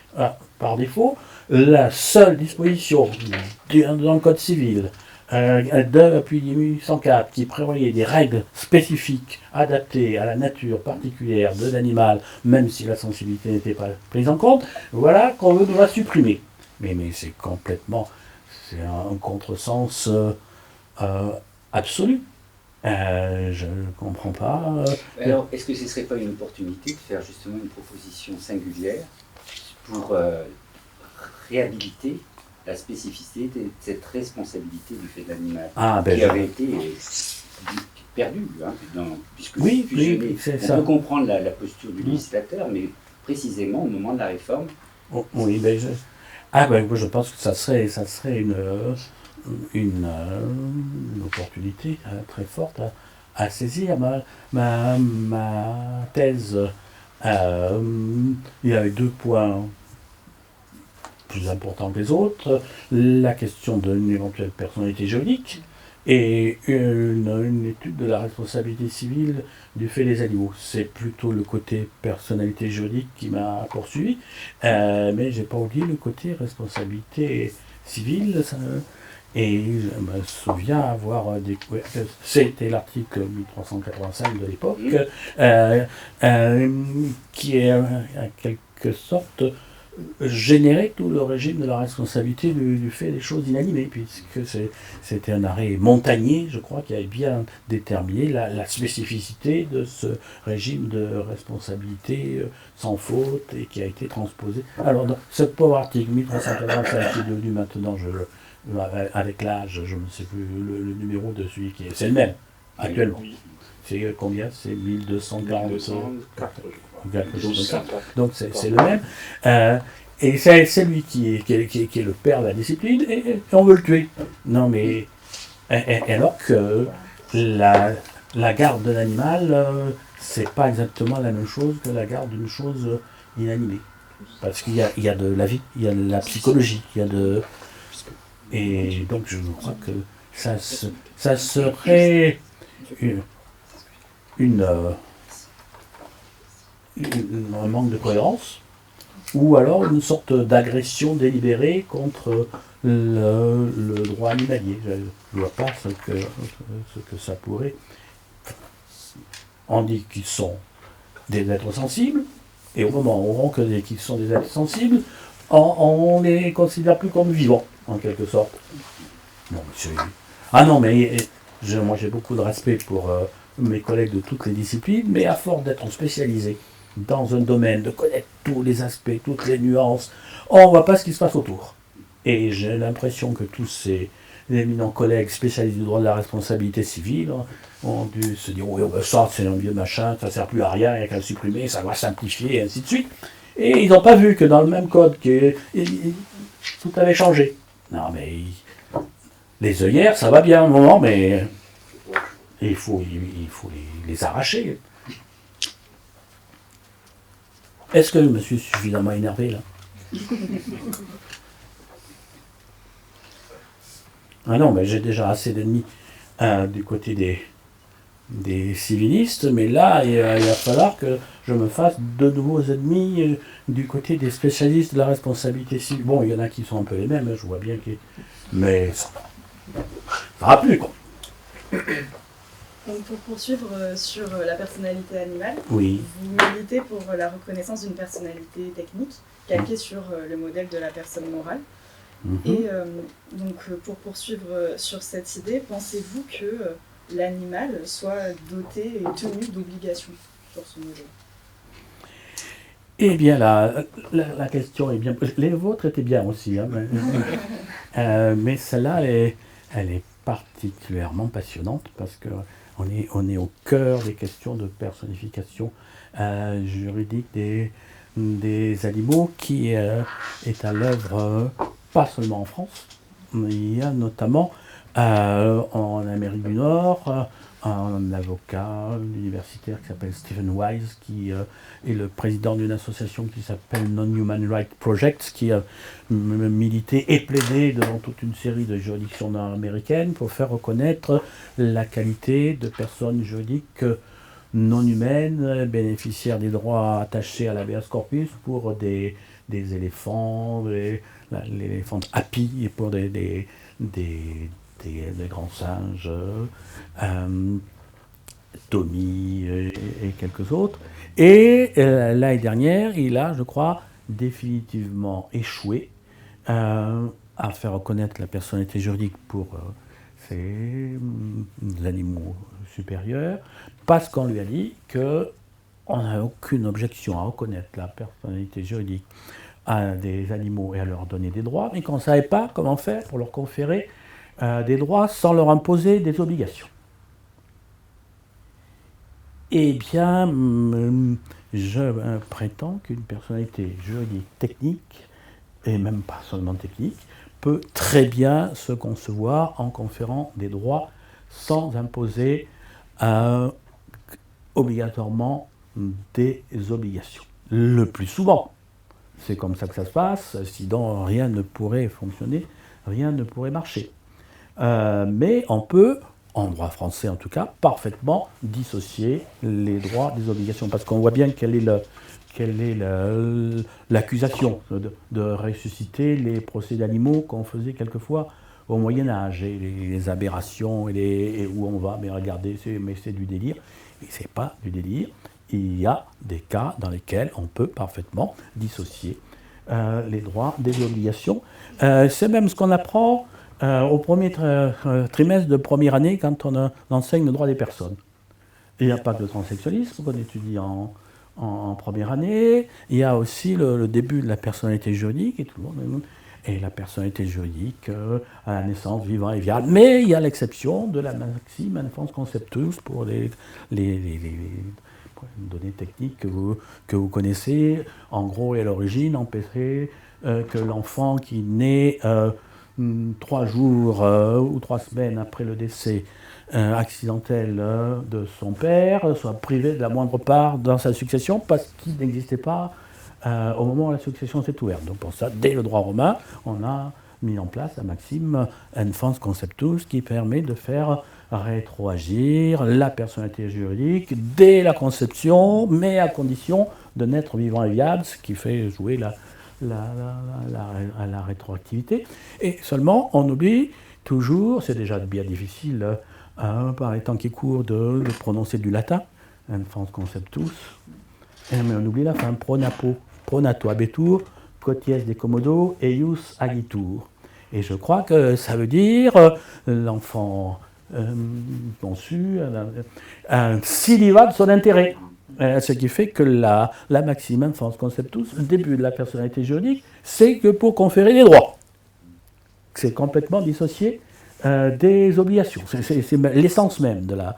par défaut, la seule disposition dans le Code civil depuis 1804 qui prévoyait des règles spécifiques adaptées à la nature particulière de l'animal, même si la sensibilité n'était pas prise en compte, voilà qu'on veut la supprimer. Mais c'est complètement... C'est un contresens absolu. Je ne comprends pas. Alors, est-ce que ce ne serait pas une opportunité de faire justement une proposition singulière pour réhabiliter la spécificité de cette responsabilité du fait de l'animal qui avait été perdue, puisque fusionné. On peut comprendre la posture du législateur, mais précisément au moment de la réforme. Oui, je pense que ça serait une opportunité très forte à saisir. Ma thèse, il y avait 2 points plus importants que les autres. La question d'une éventuelle personnalité juridique et une étude de la responsabilité civile du fait des animaux. C'est plutôt le côté personnalité juridique qui m'a poursuivi, mais j'ai pas oublié le côté responsabilité civile. Et je me souviens avoir découvert, c'était l'article 1385 de l'époque, qui est en quelque sorte générer tout le régime de la responsabilité du fait des choses inanimées, puisque c'était un arrêt montagnier, je crois, qui avait bien déterminé la spécificité de ce régime de responsabilité sans faute et qui a été transposé. Alors, dans ce pauvre article 1385 qui est devenu maintenant, avec l'âge, je ne sais plus le numéro de celui qui est... C'est le même, actuellement. C'est combien? C'est 1240. 1204, quelque chose comme ça. Donc c'est le même. Et c'est lui qui est le père de la discipline, et on veut le tuer. Non, mais alors que la garde de l'animal, c'est pas exactement la même chose que la garde d'une chose inanimée. Parce qu'il y a de la vie, il y a de la psychologie, il y a de... Et donc je crois que ça serait un manque de cohérence, ou alors une sorte d'agression délibérée contre le droit animalier. Je ne vois pas ce que ça pourrait. On dit qu'ils sont des êtres sensibles, et au moment où on reconnaît qu'ils sont des êtres sensibles, on les considère plus comme vivants, en quelque sorte. Non, monsieur. Ah non, mais moi j'ai beaucoup de respect pour mes collègues de toutes les disciplines, mais à force d'être spécialisés dans un domaine, de connaître tous les aspects, toutes les nuances, on ne voit pas ce qui se passe autour. Et j'ai l'impression que tous ces éminents collègues spécialistes du droit de la responsabilité civile ont dû se dire « oui, ça c'est un vieux machin, ça ne sert plus à rien, il n'y a qu'à le supprimer, ça va simplifier, et ainsi de suite ». Et ils n'ont pas vu que dans le même code, tout avait changé. Non mais, les œillères, ça va bien un moment, mais il faut les arracher. Est-ce que je me suis suffisamment énervé là? Ah non, mais j'ai déjà assez d'ennemis du côté des civilistes, mais là, il va falloir que je me fasse de nouveaux ennemis du côté des spécialistes de la responsabilité civile. Bon, il y en a qui sont un peu les mêmes, je vois bien que... Mais ça va plus, quoi. Donc pour poursuivre sur la personnalité animale, oui. Vous militez pour la reconnaissance d'une personnalité technique calquée sur le modèle de la personne morale. Et donc pour poursuivre sur cette idée, pensez-vous que l'animal soit doté et tenu d'obligations sur son modèle? Eh bien, la question est bien... Les vôtres étaient bien aussi, hein, mais celle-là, elle est particulièrement passionnante parce que on est au cœur des questions de personnification juridique des animaux qui est à l'œuvre pas seulement en France, mais il y a notamment en Amérique du Nord un avocat universitaire qui s'appelle Stephen Wise, qui est le président d'une association qui s'appelle Non-Human Rights Project, qui a milité et plaidé devant toute une série de juridictions nord-américaines pour faire reconnaître la qualité de personnes juridiques non humaines, bénéficiaires des droits attachés à l'habeas corpus pour des éléphants, l'éléphant Happy, et pour des grands singes, Tommy et quelques autres. Et l'année dernière, il a, je crois, définitivement échoué à faire reconnaître la personnalité juridique pour ces animaux supérieurs, parce qu'on lui a dit qu'on n'a aucune objection à reconnaître la personnalité juridique à des animaux et à leur donner des droits, mais qu'on ne savait pas comment faire pour leur conférer des droits sans leur imposer des obligations. Eh bien, je prétends qu'une personnalité juridique technique, et même pas seulement technique, peut très bien se concevoir en conférant des droits sans imposer obligatoirement des obligations. Le plus souvent, c'est comme ça que ça se passe, sinon rien ne pourrait fonctionner, rien ne pourrait marcher. Mais on peut, en droit français en tout cas, parfaitement dissocier les droits des obligations, parce qu'on voit bien quelle est l'accusation de ressusciter les procès d'animaux qu'on faisait quelquefois au Moyen-Âge, et les aberrations, et où on va, mais regardez, mais c'est du délire. Et c'est pas du délire. Il y a des cas dans lesquels on peut parfaitement dissocier les droits des obligations. C'est même ce qu'on apprend au premier trimestre de première année quand on enseigne le droit des personnes. Il n'y a pas de transsexualisme qu'on étudie en première année. Il y a aussi le début de la personnalité juridique, et tout le monde. Et la personnalité juridique à la naissance, vivant et viable. Mais il y a l'exception de la maxime Infans Conceptus pour les données techniques que vous connaissez. En gros, et à l'origine, empêcher que l'enfant qui naît 3 jours ou 3 semaines après le décès accidentel de son père soit privé de la moindre part dans sa succession parce qu'il n'existait pas au moment où la succession s'est ouverte. Donc pour ça, dès le droit romain, on a mis en place la maxime Infans Conceptus qui permet de faire rétroagir la personnalité juridique dès la conception, mais à condition de naître vivant et viable, ce qui fait jouer la rétroactivité. Et seulement, on oublie toujours, c'est déjà bien difficile par les temps qui courent de prononcer du latin, Infans Conceptus, mais on oublie la fin, pronato habetur, quoties decommodo, eius agitur. Et je crois que ça veut dire l'enfant conçu s'il y va de son intérêt. Ce qui fait que la maxime Infans Conceptus, le début de la personnalité juridique, c'est que pour conférer des droits. C'est complètement dissocié des obligations. C'est l'essence même de la...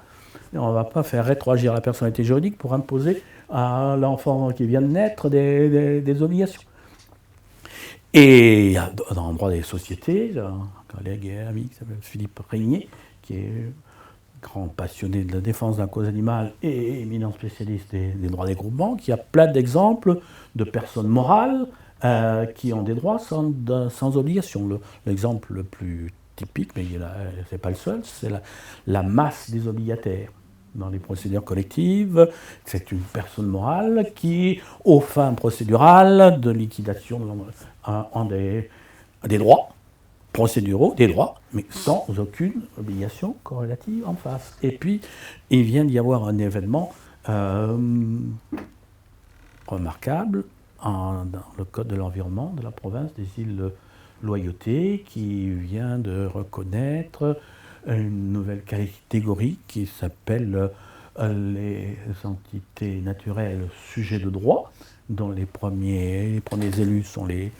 On ne va pas faire rétroagir la personnalité juridique pour imposer à l'enfant qui vient de naître des obligations. Et dans le droit des sociétés, un collègue et ami qui s'appelle Philippe Régnier, qui est grand passionné de la défense de la cause animale et éminent spécialiste des droits des groupements, qui a plein d'exemples de personnes morales qui ont des droits sans obligation. L'exemple le plus typique, mais ce n'est pas le seul, c'est la masse des obligataires. Dans les procédures collectives, c'est une personne morale qui, aux fins procédurales de liquidation, a des droits procéduraux, des droits, mais sans aucune obligation corrélative en face. Et puis, il vient d'y avoir un événement remarquable dans le Code de l'environnement de la province des îles Loyauté, qui vient de reconnaître une nouvelle catégorie qui s'appelle les entités naturelles sujets de droit, dont les premiers élus sont les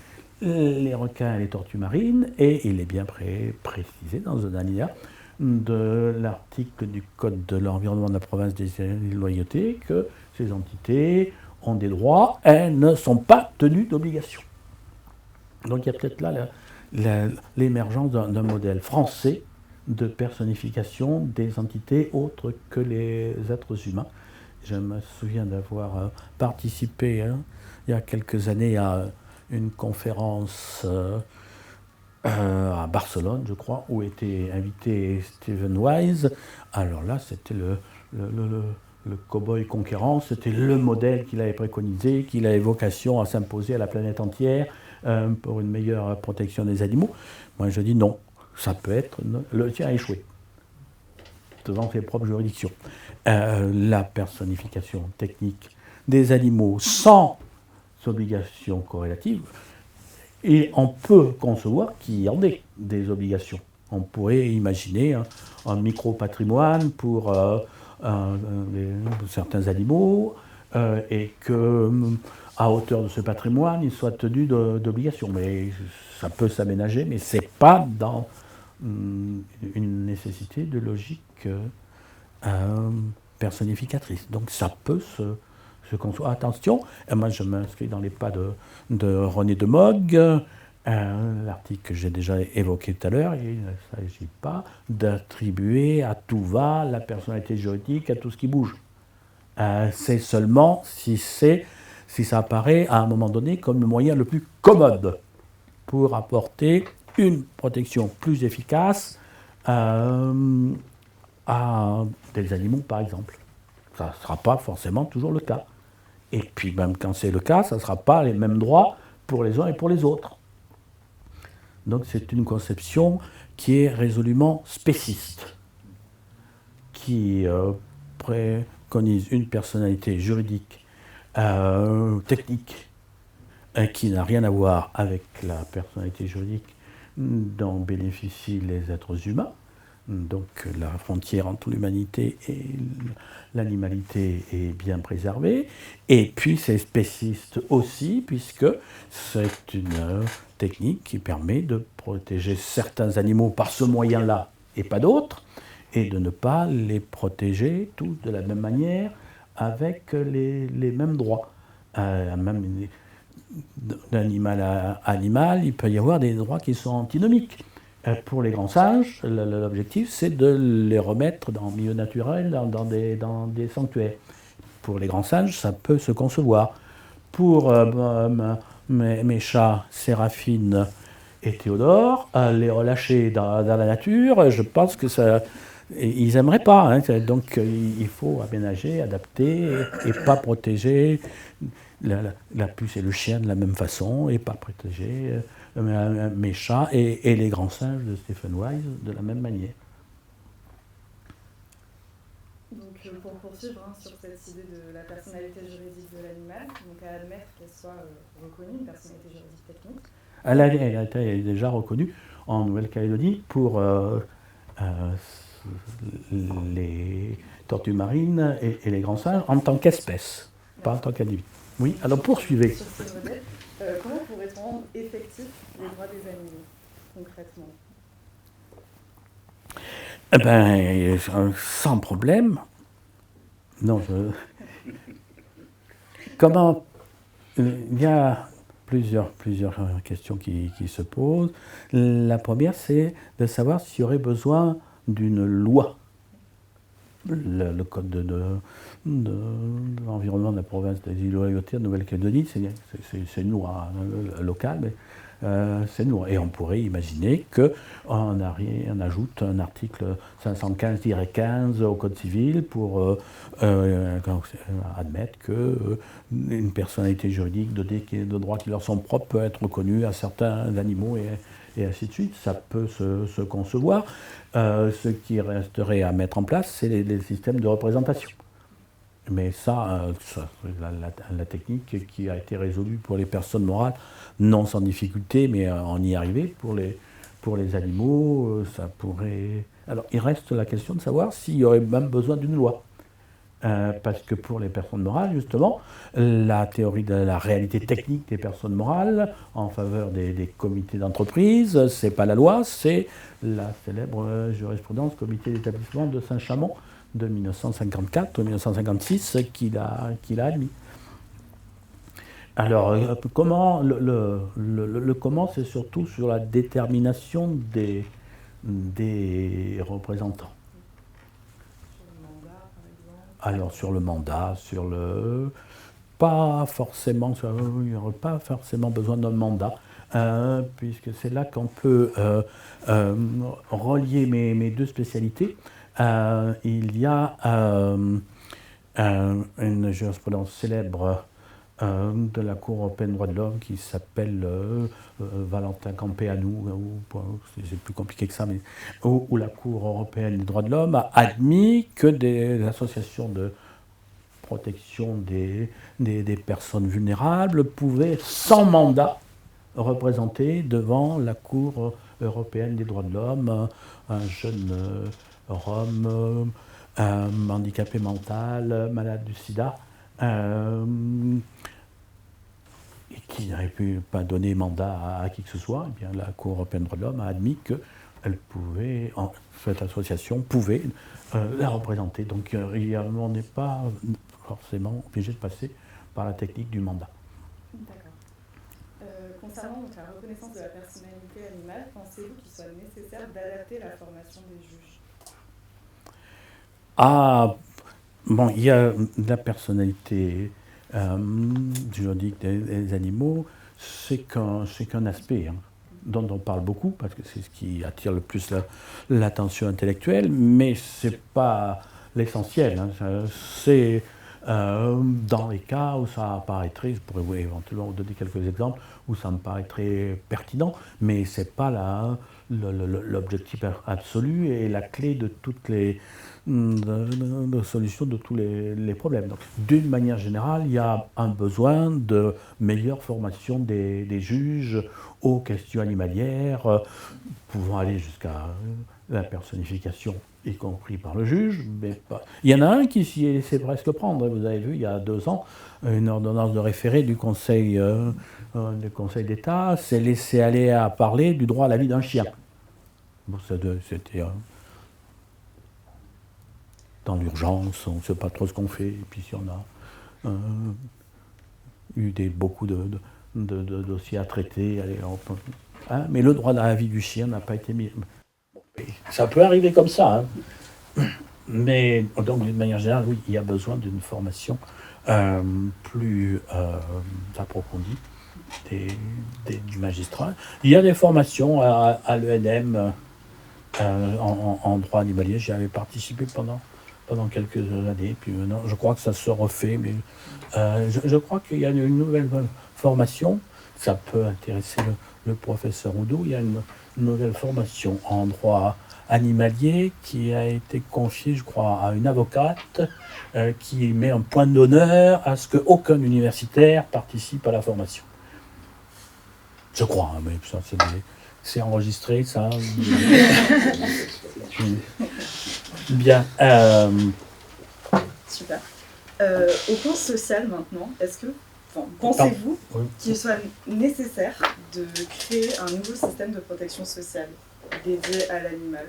requins et les tortues marines, et il est bien précisé dans un alinéa de l'article du Code de l'environnement de la province des îles Loyauté que ces entités ont des droits, elles ne sont pas tenues d'obligations. Donc il y a peut-être là l'émergence d'un modèle français de personnification des entités autres que les êtres humains. Je me souviens d'avoir participé il y a quelques années à une conférence à Barcelone, je crois, où était invité Stephen Wise. Alors là, c'était le cow-boy conquérant, c'était le modèle qu'il avait préconisé, qu'il avait vocation à s'imposer à la planète entière pour une meilleure protection des animaux. Moi, je dis non, ça peut être... Le tien a échoué, devant ses propres juridictions. La personnification technique des animaux sans obligation corrélative, et on peut concevoir qu'il y en ait des obligations. On pourrait imaginer un micro-patrimoine pour certains animaux, et qu'à hauteur de ce patrimoine, ils soient tenus d'obligations. Mais ça peut s'aménager, mais ce n'est pas dans une nécessité de logique personnificatrice. Donc ça peut se concevoir. Attention, et moi je m'inscris dans les pas de René de Mogg, l'article que j'ai déjà évoqué tout à l'heure. Il ne s'agit pas d'attribuer à tout va la personnalité juridique à tout ce qui bouge. C'est seulement si ça apparaît à un moment donné comme le moyen le plus commode pour apporter une protection plus efficace à des animaux, par exemple. Ça ne sera pas forcément toujours le cas. Et puis même quand c'est le cas, ça ne sera pas les mêmes droits pour les uns et pour les autres. Donc c'est une conception qui est résolument spéciste, qui préconise une personnalité juridique, technique, qui n'a rien à voir avec la personnalité juridique dont bénéficient les êtres humains. Donc la frontière entre l'humanité et l'animalité est bien préservée. Et puis c'est spéciste aussi, puisque c'est une technique qui permet de protéger certains animaux par ce moyen-là et pas d'autres, et de ne pas les protéger tous de la même manière avec les mêmes droits. Même d'animal à animal, il peut y avoir des droits qui sont antinomiques. Pour les grands singes, l'objectif, c'est de les remettre dans le milieu naturel, dans des sanctuaires. Pour les grands singes, ça peut se concevoir. Pour mes chats, Séraphine et Théodore, les relâcher dans la nature, je pense que ça... Ils n'aimeraient pas, hein. Donc il faut aménager, adapter, et pas protéger la puce et le chien de la même façon, et pas protéger mes chats et les grands singes de Stephen Wise de la même manière. Donc pour poursuivre sur cette idée de la personnalité juridique de l'animal, donc à admettre qu'elle soit reconnue, une personnalité juridique technique. Elle a été déjà reconnue en Nouvelle-Calédonie pour les tortues marines et les grands singes en tant qu'espèce, pas en tant qu'individu. Oui, alors poursuivez. Sur ce modèle, comment pourrait-on rendre effectifs les droits des animaux, concrètement ? Eh bien, sans problème. Non, Comment... Il y a plusieurs questions qui se posent. La première, c'est de savoir s'il y aurait besoin d'une loi. Le code de l'environnement de la province des îles Loyauté de Nouvelle-Calédonie, c'est une loi locale, mais c'est une loi. Et on pourrait imaginer qu'on ajoute un article 515-15 au Code civil pour admettre qu'une personnalité juridique de droits qui leur sont propres peut être reconnue à certains animaux et ainsi de suite. Ça peut se concevoir. Ce qui resterait à mettre en place, c'est les systèmes de représentation. Mais ça la technique qui a été résolue pour les personnes morales, non sans difficulté, mais on y arrivait. Pour les animaux, ça pourrait... Alors, il reste la question de savoir s'il y aurait même besoin d'une loi. parce que pour les personnes morales, justement, la théorie de la réalité technique des personnes morales en faveur des comités d'entreprise, c'est pas la loi, c'est la célèbre jurisprudence comité d'établissement de Saint-Chamond de 1954 ou 1956 qu'il a admis. Alors, comment le comment, c'est surtout sur la détermination des représentants. Alors, sur le mandat, sur le... Pas forcément, il n'y aurait pas forcément besoin d'un mandat, puisque c'est là qu'on peut relier mes deux spécialités. Il y a une jurisprudence célèbre de la Cour européenne des droits de l'homme qui s'appelle Valentin Campeanu, c'est plus compliqué que ça, mais où la Cour européenne des droits de l'homme a admis que des associations de protection des personnes vulnérables pouvaient, sans mandat, représenter devant la Cour européenne des droits de l'homme un jeune Rome, handicapé mental, malade du sida, et qui n'avait pu pas donner mandat à qui que ce soit. Eh bien, la Cour européenne des droits de l'homme a admis que cette association pouvait la représenter. Donc on n'est pas forcément obligé de passer par la technique du mandat. D'accord. Concernant donc, la reconnaissance de la personnalité animale, pensez-vous qu'il soit nécessaire d'adapter la formation des juges? Ah, bon, il y a la personnalité juridique des animaux, c'est qu'un aspect dont on parle beaucoup, parce que c'est ce qui attire le plus l'attention intellectuelle, mais ce n'est pas l'essentiel. C'est dans les cas où ça apparaîtrait, je pourrais éventuellement vous donner quelques exemples, où ça me paraîtrait pertinent, mais ce n'est pas l'objectif absolu et la clé de toutes les solutions de tous les problèmes. Donc, d'une manière générale, il y a un besoin de meilleure formation des juges aux questions animalières, pouvant aller jusqu'à la personnification, y compris par le juge. Mais pas... Il y en a un qui s'y est laissé presque prendre. Vous avez vu, il y a 2 ans, une ordonnance de référé du Conseil d'État s'est laissé aller à parler du droit à la vie d'un chien. Bon, c'était... dans l'urgence, on ne sait pas trop ce qu'on fait, et puis si on a eu beaucoup de dossiers à traiter, allez, mais le droit à la vie du chien n'a pas été mis. Ça peut arriver comme ça, mais donc d'une manière générale, oui, il y a besoin d'une formation plus approfondie du magistrat. Il y a des formations à l'ENM en droit animalier, j'y avais participé pendant quelques années, puis maintenant je crois que ça se refait, mais je crois qu'il y a une nouvelle formation, ça peut intéresser le professeur Oudou, il y a une nouvelle formation en droit animalier qui a été confiée, je crois, à une avocate qui met un point d'honneur à ce qu'aucun universitaire participe à la formation. Je crois, mais ça c'est enregistré, ça. Bien. Super. Au plan social maintenant, pensez-vous qu'il soit nécessaire de créer un nouveau système de protection sociale dédié à l'animal,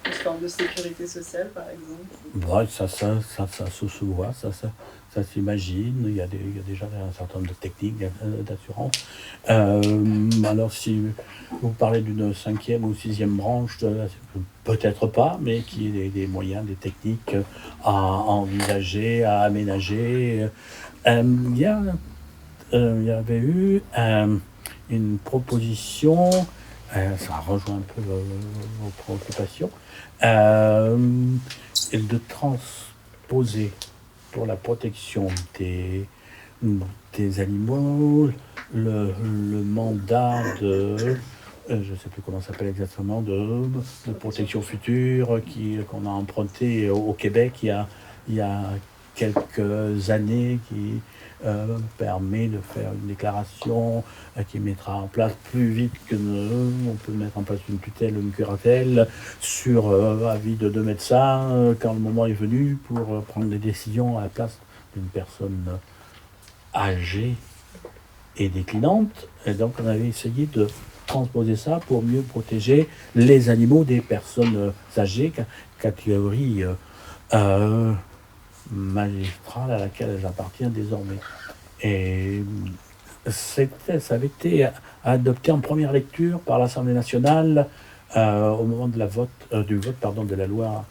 une forme de sécurité sociale par exemple? Ouais, ça se voit, ça s'imagine. Il y a déjà un certain nombre de techniques d'assurance. Alors si vous parlez d'une 5e ou 6e branche, peut-être pas, mais qui est des moyens, des techniques à envisager, à aménager. Il y avait eu une proposition, ça rejoint un peu vos préoccupations, de transposer pour la protection des animaux le mandat de, je ne sais plus comment ça s'appelle exactement, de protection future qu'on a emprunté au Québec il y a quelques années, permet de faire une déclaration qui mettra en place plus vite que on peut mettre en place une tutelle ou une curatelle sur avis de deux médecins quand le moment est venu pour prendre des décisions à la place d'une personne âgée et déclinante. Et donc on avait essayé de transposer ça pour mieux protéger les animaux des personnes âgées, catégorie magistrale à laquelle elles appartiennent désormais. Et ça avait été adopté en première lecture par l'Assemblée nationale au moment de du vote de la loi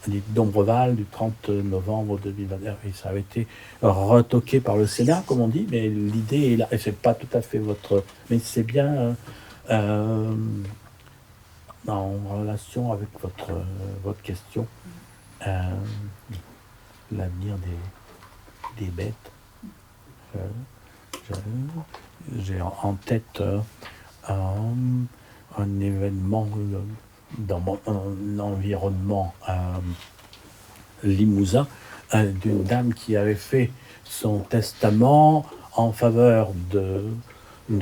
d'Ombreval du 30 novembre 2021. Et ça avait été retoqué par le Sénat, comme on dit, mais l'idée est là, et c'est pas tout à fait votre... Mais c'est bien en relation avec votre question, l'avenir des bêtes. J'ai en tête un événement dans mon environnement limousin d'une dame qui avait fait son testament en faveur de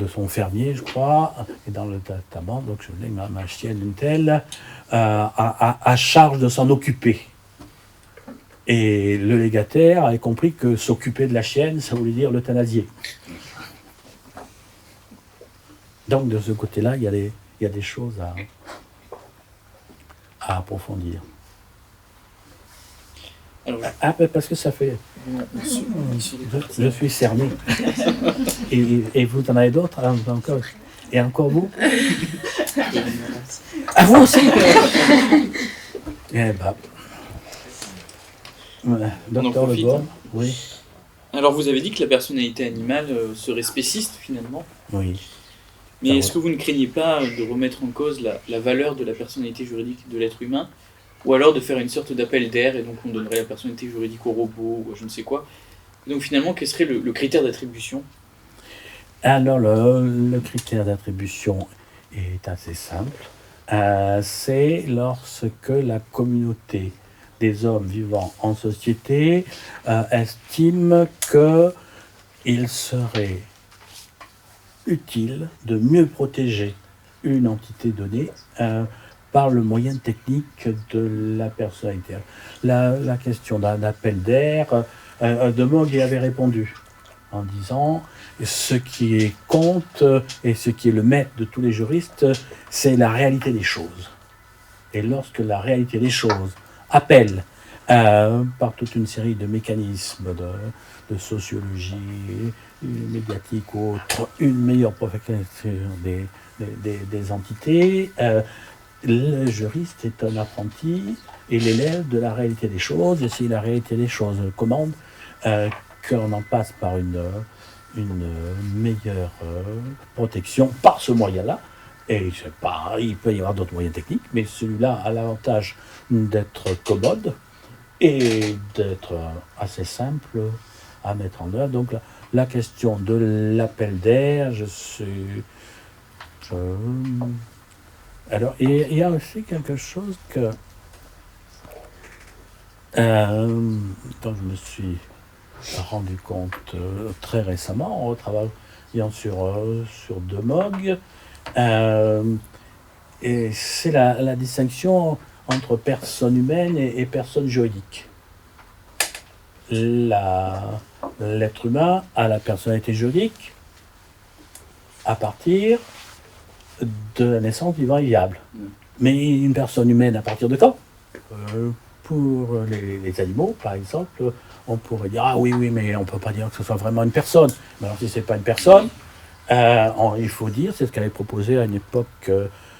son fermier, je crois, et dans le testament, donc je voulais ma chienne une telle à charge de s'en occuper. Et le légataire avait compris que s'occuper de la chienne, ça voulait dire l'euthanasier. Donc de ce côté-là, il y a des choses à approfondir. Alors, Parce que ça fait... Je suis cerné. Et vous en avez d'autres encore. Et encore vous? Ah, vous aussi? Eh ben... Docteur Lebord, oui. Alors vous avez dit que la personnalité animale serait spéciste finalement. Oui. Mais est-ce que vous ne craignez pas de remettre en cause la valeur de la personnalité juridique de l'être humain, ou alors de faire une sorte d'appel d'air et donc on donnerait la personnalité juridique au robot ou je ne sais quoi? Et donc finalement, quel serait le critère d'attribution? Alors le critère d'attribution est assez simple. C'est lorsque la communauté des hommes vivant en société estime qu'il serait utile de mieux protéger une entité donnée par le moyen technique de la personnalité. La question d'un appel d'air, de Moog y avait répondu en disant ce qui compte et ce qui est le maître de tous les juristes, c'est la réalité des choses. Et lorsque la réalité des choses appelle par toute une série de mécanismes de sociologie médiatique ou autre, une meilleure protection des entités, le juriste est un apprenti et l'élève de la réalité des choses, et si la réalité des choses commande qu'on en passe par une meilleure protection par ce moyen-là. Et je sais pas, il peut y avoir d'autres moyens techniques, mais celui-là a l'avantage d'être commode et d'être assez simple à mettre en œuvre. Donc la question de l'appel d'air, alors il y a aussi quelque chose que dont je me suis rendu compte très récemment en travaillant sur Demog. Et c'est la distinction entre personne humaine et personne juridique. L'être humain a la personnalité juridique à partir de la naissance vivant et viable. Mais une personne humaine à partir de quand? Pour les animaux, par exemple, on pourrait dire ah oui, mais on ne peut pas dire que ce soit vraiment une personne. Mais alors si ce n'est pas une personne, il faut dire, c'est ce qu'avait proposé à une époque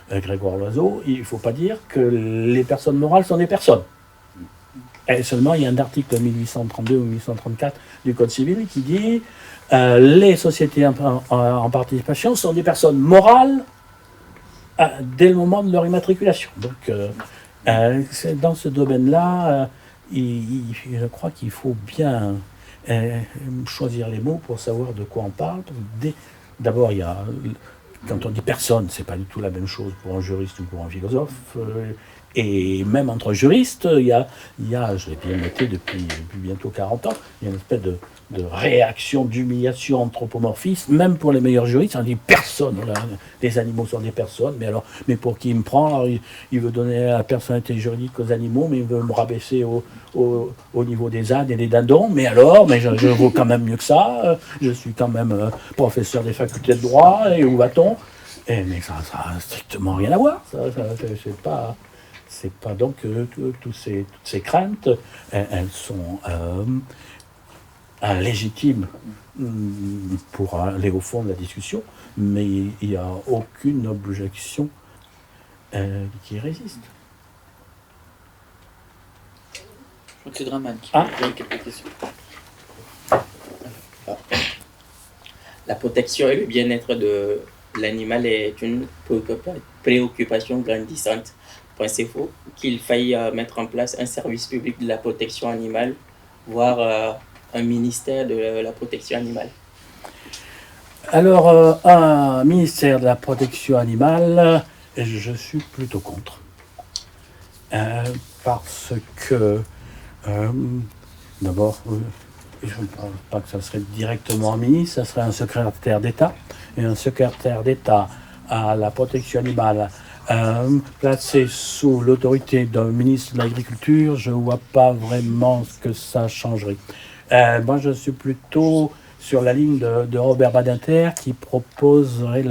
Grégoire Loiseau, il ne faut pas dire que les personnes morales sont des personnes. Et seulement, il y a un article 1832 ou 1834 du Code civil qui dit les sociétés en participation sont des personnes morales dès le moment de leur immatriculation. Donc, c'est dans ce domaine-là, je crois qu'il faut bien choisir les mots pour savoir de quoi on parle. D'abord, quand on dit personne, c'est pas du tout la même chose pour un juriste ou pour un philosophe. Et même entre juristes, il y a je l'ai bien noté depuis bientôt 40 ans, il y a une espèce de réaction, d'humiliation, anthropomorphisme, même pour les meilleurs juristes, on dit personne, là, les animaux sont des personnes, mais pour qui il me prend, alors, il veut donner la personnalité juridique aux animaux, mais il veut me rabaisser au niveau des ânes et des dindons, mais je vaux quand même mieux que ça, je suis quand même professeur des facultés de droit, et où va-t-on? Mais ça n'a strictement rien à voir, c'est pas donc toutes ces craintes, elles sont légitimes pour aller au fond de la discussion, mais il n'y a aucune objection qui résiste. Je crois que c'est Draman qui Ah. a quelques questions. La protection et le bien-être de l'animal est une préoccupation grandissante. Pensez-vous qu'il faille mettre en place un service public de la protection animale, voire un ministère de la protection animale? Alors, un ministère de la protection animale, je suis plutôt contre. Parce que, d'abord, je ne pense pas que ça serait directement un ministre, ça serait un secrétaire d'État. Et un secrétaire d'État à la protection animale, placé sous l'autorité d'un ministre de l'Agriculture, je ne vois pas vraiment ce que ça changerait. Moi, je suis plutôt sur la ligne de Robert Badinter qui proposerait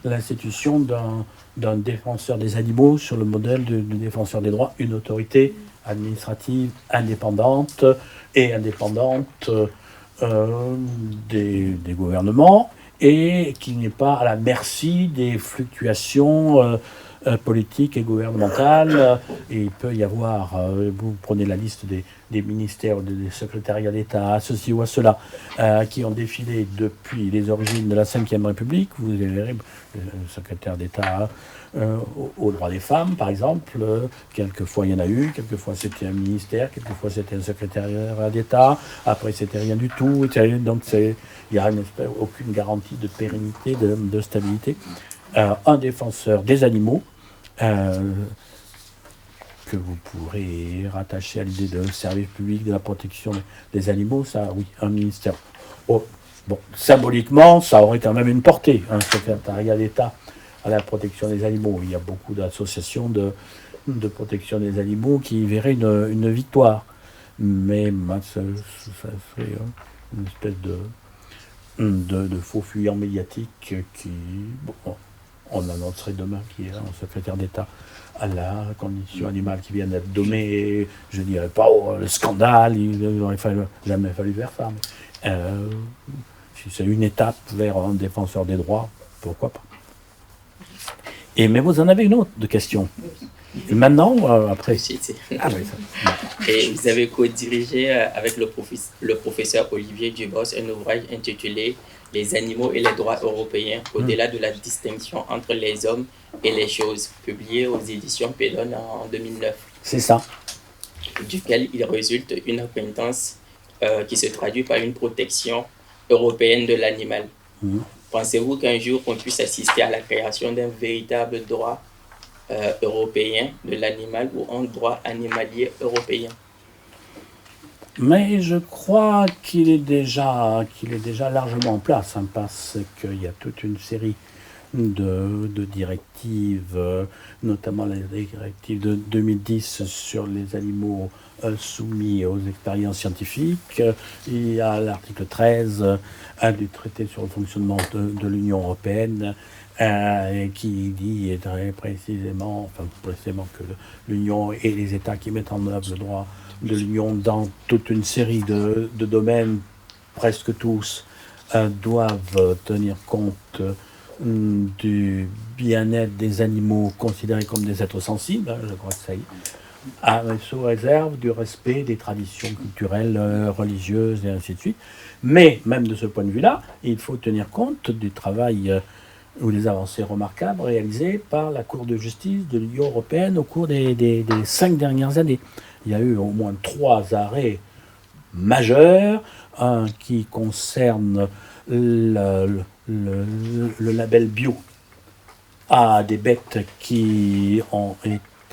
l'institution d'un défenseur des animaux sur le modèle du défenseur des droits, une autorité administrative indépendante et indépendante des gouvernements et qui n'est pas à la merci des fluctuations politiques et gouvernementales. Et il peut y avoir, vous prenez la liste des ministères ou des secrétariats d'État à ceci ou à cela, qui ont défilé depuis les origines de la Ve République. Vous verrez le secrétaire d'État aux droits des femmes, par exemple. Quelquefois il y en a eu, quelquefois c'était un ministère, quelquefois c'était un secrétariat d'État, après c'était rien du tout. Donc il n'y a aucune garantie de pérennité, de stabilité. Un défenseur des animaux, que vous pourrez rattacher à l'idée de service public de la protection des animaux, ça, oui, un ministère. Oh, bon, symboliquement, ça aurait quand même une portée, un secrétariat d'État à la protection des animaux. Il y a beaucoup d'associations de protection des animaux qui verraient une victoire. Mais ça serait une espèce de faux fuyant médiatique qui... Bon, on annoncerait demain qu'il y a un secrétaire d'État à la condition animale qui vient d'être nommé. Je ne dirais pas le scandale, il n'aurait jamais fallu faire ça. Si c'est une étape vers un défenseur des droits, pourquoi pas. Mais vous en avez une autre de question. Et maintenant, après... Ah, oui, et vous avez co-dirigé avec le professeur Olivier Dubos un ouvrage intitulé « Les animaux et les droits européens, au-delà de la distinction entre les hommes et les choses », publié aux éditions Pédone en 2009. C'est ça. Duquel il résulte une acquaintance qui se traduit par une protection européenne de l'animal. Pensez-vous qu'un jour on puisse assister à la création d'un véritable droit européen de l'animal ou un droit animalier européen? Mais je crois qu'il est déjà largement en place, parce qu'il y a toute une série de directives, notamment la directive de 2010 sur les animaux soumis aux expériences scientifiques. Il y a l'article 13 du traité sur le fonctionnement de l'Union européenne qui dit très précisément que l'Union et les États qui mettent en œuvre le droit de l'Union dans toute une série de domaines, presque tous, doivent tenir compte du bien-être des animaux considérés comme des êtres sensibles, je crois que ça y est, sous réserve du respect des traditions culturelles, religieuses et ainsi de suite. Mais même de ce point de vue-là, il faut tenir compte du travail ou des avancées remarquables réalisées par la Cour de justice de l'Union européenne au cours des 5 dernières années. Il y a eu au moins 3 arrêts majeurs, un qui concerne le label bio à des bêtes qui ont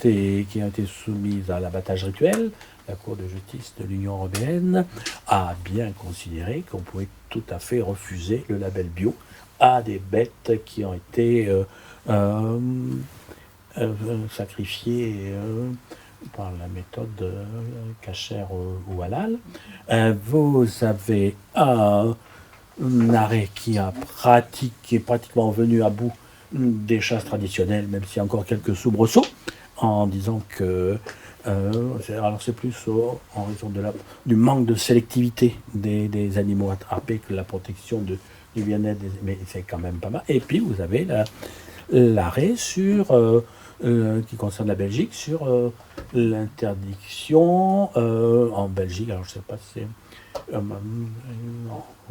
qui ont été soumises à l'abattage rituel, la Cour de justice de l'Union européenne a bien considéré qu'on pouvait tout à fait refuser le label bio à des bêtes qui ont été sacrifiées par la méthode kasher ou halal. Vous avez un arrêt qui est pratiquement venu à bout des chasses traditionnelles, même s'il y a encore quelques soubresauts, en disant que alors c'est plus en raison du manque de sélectivité des animaux attrapés que la protection du bien-être, mais c'est quand même pas mal. Et puis vous avez l'arrêt qui concerne la Belgique sur l'interdiction en Belgique, alors je ne sais pas si c'est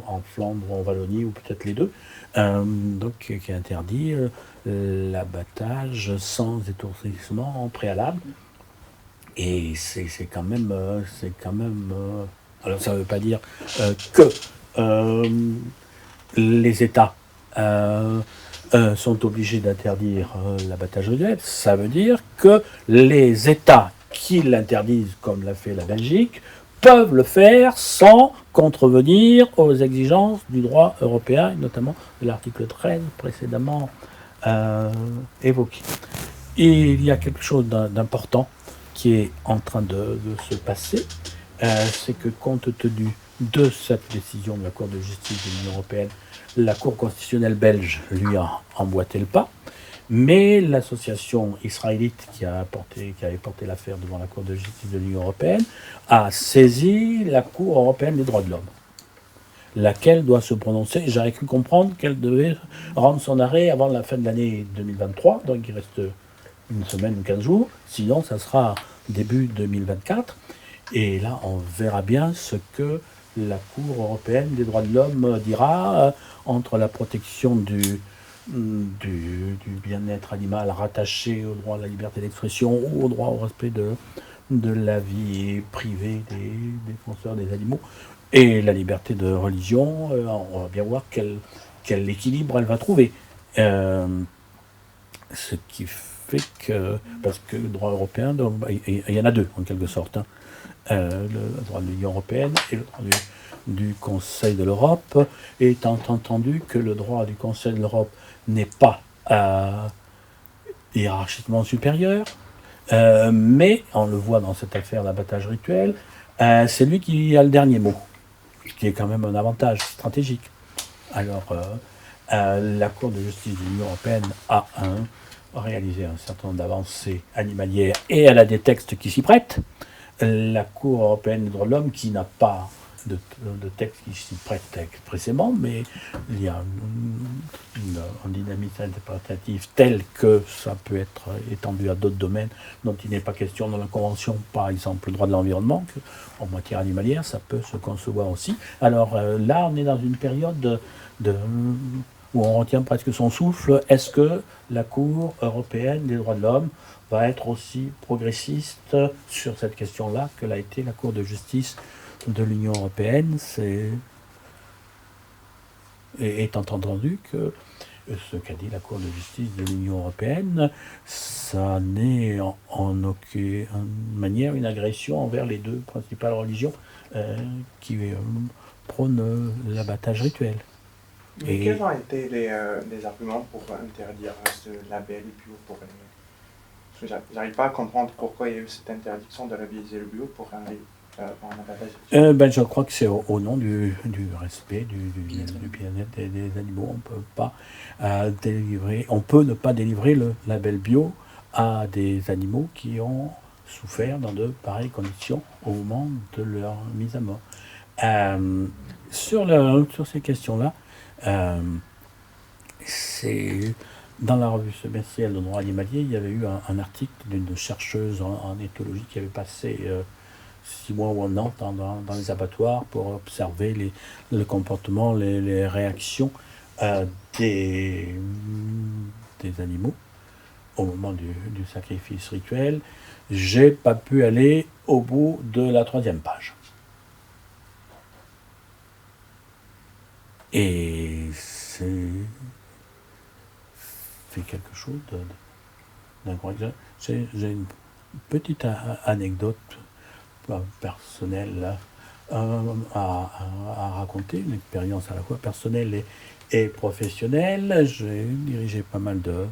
en Flandre ou en Wallonie ou peut-être les deux, donc qui interdit l'abattage sans étourdissement préalable. Et c'est quand même alors ça ne veut pas dire que les États sont obligés d'interdire l'abattage rituel. Ça veut dire que les États qui l'interdisent, comme l'a fait la Belgique, peuvent le faire sans contrevenir aux exigences du droit européen, et notamment de l'article 13 précédemment évoqué. Et il y a quelque chose d'important qui est en train de se passer, c'est que compte tenu de cette décision de la Cour de justice de l'Union européenne, la Cour constitutionnelle belge lui a emboîté le pas, mais l'association israélite qui avait porté l'affaire devant la Cour de justice de l'Union européenne a saisi la Cour européenne des droits de l'homme, laquelle doit se prononcer. J'aurais cru comprendre qu'elle devait rendre son arrêt avant la fin de l'année 2023, donc il reste une semaine ou 15 jours, sinon ça sera début 2024. Et là, on verra bien ce que la Cour européenne des droits de l'homme dira entre la protection du bien-être animal rattaché au droit à la liberté d'expression ou au droit au respect de la vie privée des défenseurs des animaux et la liberté de religion. On va bien voir quel équilibre elle va trouver. Ce qui fait que, parce que le droit européen, il y en a deux en quelque sorte, le droit de l'Union européenne et le droit du Conseil de l'Europe, étant entendu que le droit du Conseil de l'Europe n'est pas hiérarchiquement supérieur, mais on le voit dans cette affaire d'abattage rituel, c'est lui qui a le dernier mot, ce qui est quand même un avantage stratégique. Alors, la Cour de justice de l'Union européenne a réalisé un certain nombre d'avancées animalières et elle a des textes qui s'y prêtent. La Cour européenne des droits de l'homme, qui n'a pas de texte qui s'y prête expressément, mais il y a un dynamisme interprétatif tel que ça peut être étendu à d'autres domaines dont il n'est pas question dans la Convention, par exemple le droit de l'environnement, en matière animalière, ça peut se concevoir aussi. Alors là, on est dans une période où on retient presque son souffle. Est-ce que la Cour européenne des droits de l'homme va être aussi progressiste sur cette question-là que l'a été la Cour de justice de l'Union européenne? Étant entendu que ce qu'a dit la Cour de justice de l'Union européenne, ça n'est en aucune manière une agression envers les deux principales religions qui prônent l'abattage rituel. Mais quels ont été les arguments pour interdire ce label bio pour les... Parce que j'arrive pas à comprendre pourquoi il y a eu cette interdiction de labelliser le bio pour un abattage. Je crois que c'est au nom du respect du bien-être des animaux. On peut pas on peut ne pas délivrer le label bio à des animaux qui ont souffert dans de pareilles conditions au moment de leur mise à mort. Sur ces questions-là, c'est dans la revue semestrielle de droit animalier, il y avait eu un article d'une chercheuse en éthologie qui avait passé 6 mois ou un an dans les abattoirs pour observer le comportement, les réactions des animaux au moment du sacrifice rituel. J'ai pas pu aller au bout de la 3e page. Et c'est quelque chose d'incroyable. J'ai une petite anecdote personnelle à raconter, une expérience à la fois personnelle et professionnelle. J'ai dirigé pas mal de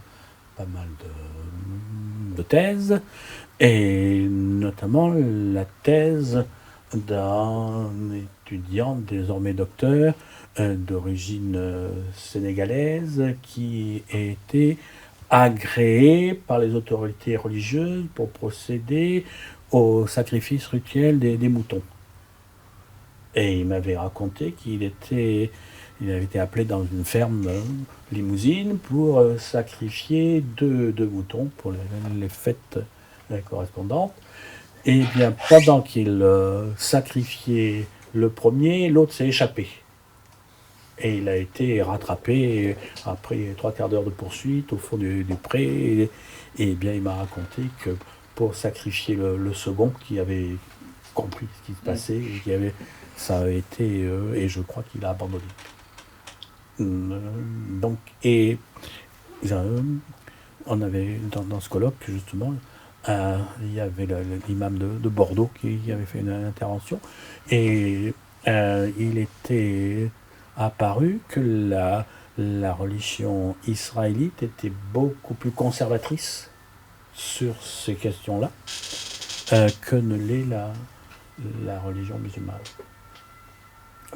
thèses, et notamment la thèse d'un étudiant désormais docteur d'origine sénégalaise qui a été agréé par les autorités religieuses pour procéder au sacrifice rituel des moutons. Et il m'avait raconté qu'il avait été appelé dans une ferme limousine pour sacrifier deux moutons pour les fêtes correspondantes. Et bien pendant qu'il sacrifiait le premier, l'autre s'est échappé. Et il a été rattrapé après 3/4 d'heure de poursuite au fond du pré. Et bien il m'a raconté que pour sacrifier le second, qui avait compris ce qui se passait, ça a été, et je crois qu'il a abandonné. Donc, et on avait dans ce colloque justement, il y avait l'imam de Bordeaux qui avait fait une intervention, et il était apparu que la religion israélite était beaucoup plus conservatrice sur ces questions-là que ne l'est la religion musulmane.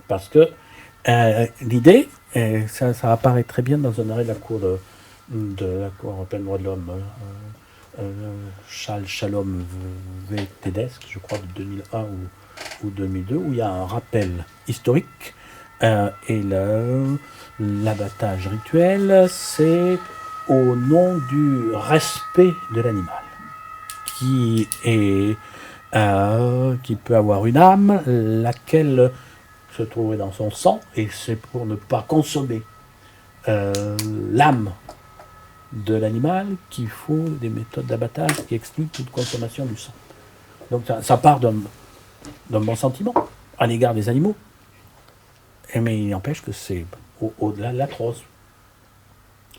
Parce que l'idée, ça apparaît très bien dans un arrêt de la Cour européenne des droits de l'homme, Shalom V. Tedesque, je crois de 2001 ou 2002, où il y a un rappel historique, et l'abattage rituel, c'est au nom du respect de l'animal, qui peut avoir une âme, laquelle se trouverait dans son sang, et c'est pour ne pas consommer l'âme de l'animal qu'il faut des méthodes d'abattage qui excluent toute consommation du sang. Donc ça part d'un bon sentiment à l'égard des animaux, mais il n'empêche que c'est au-delà de l'atroce,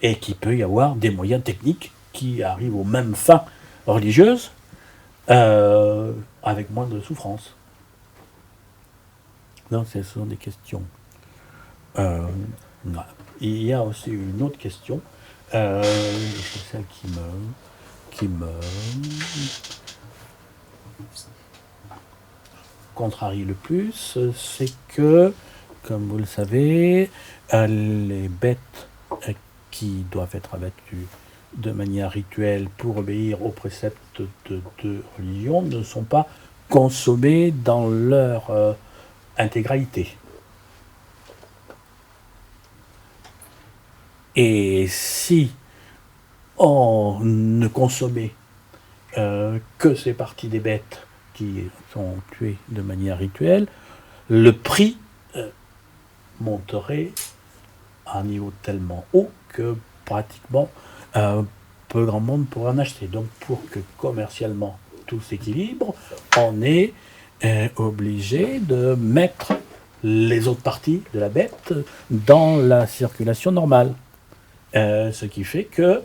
et qu'il peut y avoir des moyens techniques qui arrivent aux mêmes fins religieuses avec moins de souffrance. Donc ce sont des questions. Il y a aussi une autre question, c'est celle qui me contrarie le plus, c'est que, comme vous le savez, les bêtes qui doivent être abattues de manière rituelle pour obéir aux préceptes de religion ne sont pas consommées dans leur intégralité. Et si on ne consommait que ces parties des bêtes qui sont tuées de manière rituelle, le prix monterait à un niveau tellement haut que pratiquement peu grand monde pourrait en acheter. Donc pour que commercialement tout s'équilibre, on est obligé de mettre les autres parties de la bête dans la circulation normale. Ce qui fait que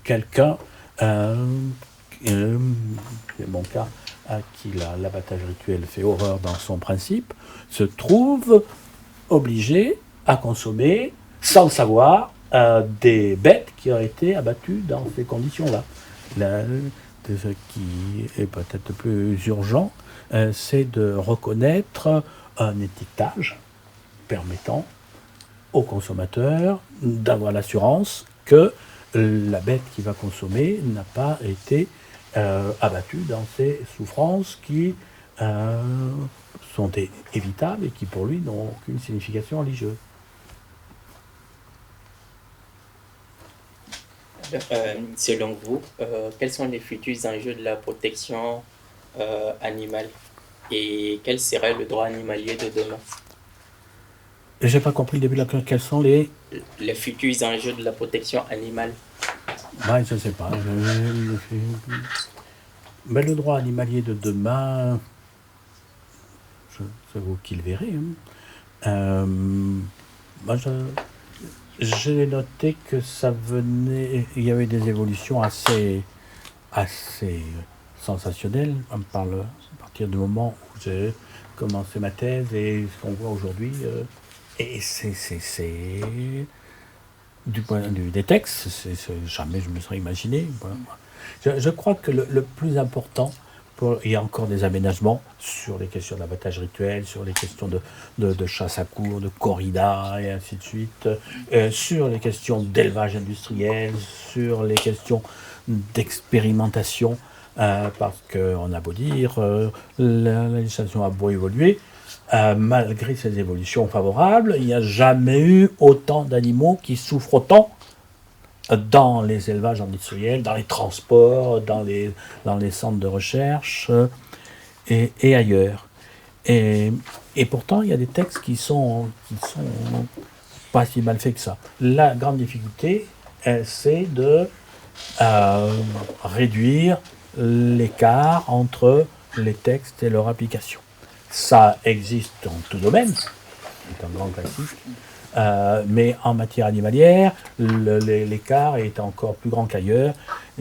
quelqu'un, c'est mon cas, à qui l'abattage rituel fait horreur dans son principe, se trouve obligé à consommer, sans le savoir, des bêtes qui ont été abattues dans ces conditions-là. Ce qui est peut-être plus urgent, c'est de reconnaître un étiquetage permettant aux consommateurs d'avoir l'assurance que la bête qu'il va consommer n'a pas été abattue dans ces souffrances qui sont évitables et qui pour lui n'ont aucune signification religieuse. Selon vous, quels sont les futurs enjeux de la protection animale et quel serait le droit animalier de demain? J'ai pas compris le début de la question. Quels sont les futurs enjeux de la protection animale? Ouais, je sais pas. Mais le droit animalier de demain, c'est vous qui le verrez. Moi, je J'ai noté que ça venait, il y avait des évolutions assez sensationnelles à partir du moment où j'ai commencé ma thèse et ce qu'on voit aujourd'hui. Et c'est du point de vue des textes, jamais je me serais imaginé. Voilà. Je crois que le plus important, il y a encore des aménagements sur les questions d'abattage rituel, sur les questions de chasse à courre, de corrida et ainsi de suite, sur les questions d'élevage industriel, sur les questions d'expérimentation, parce qu'on a beau dire, la législation a beau évoluer, malgré ces évolutions favorables, il n'y a jamais eu autant d'animaux qui souffrent autant dans les élevages industriels, dans les transports, dans les centres de recherche et ailleurs. Et pourtant, il y a des textes qui sont pas si mal faits que ça. La grande difficulté, c'est de réduire l'écart entre les textes et leur application. Ça existe dans tout domaine, c'est un grand classique. Mais en matière animalière, l'écart est encore plus grand qu'ailleurs,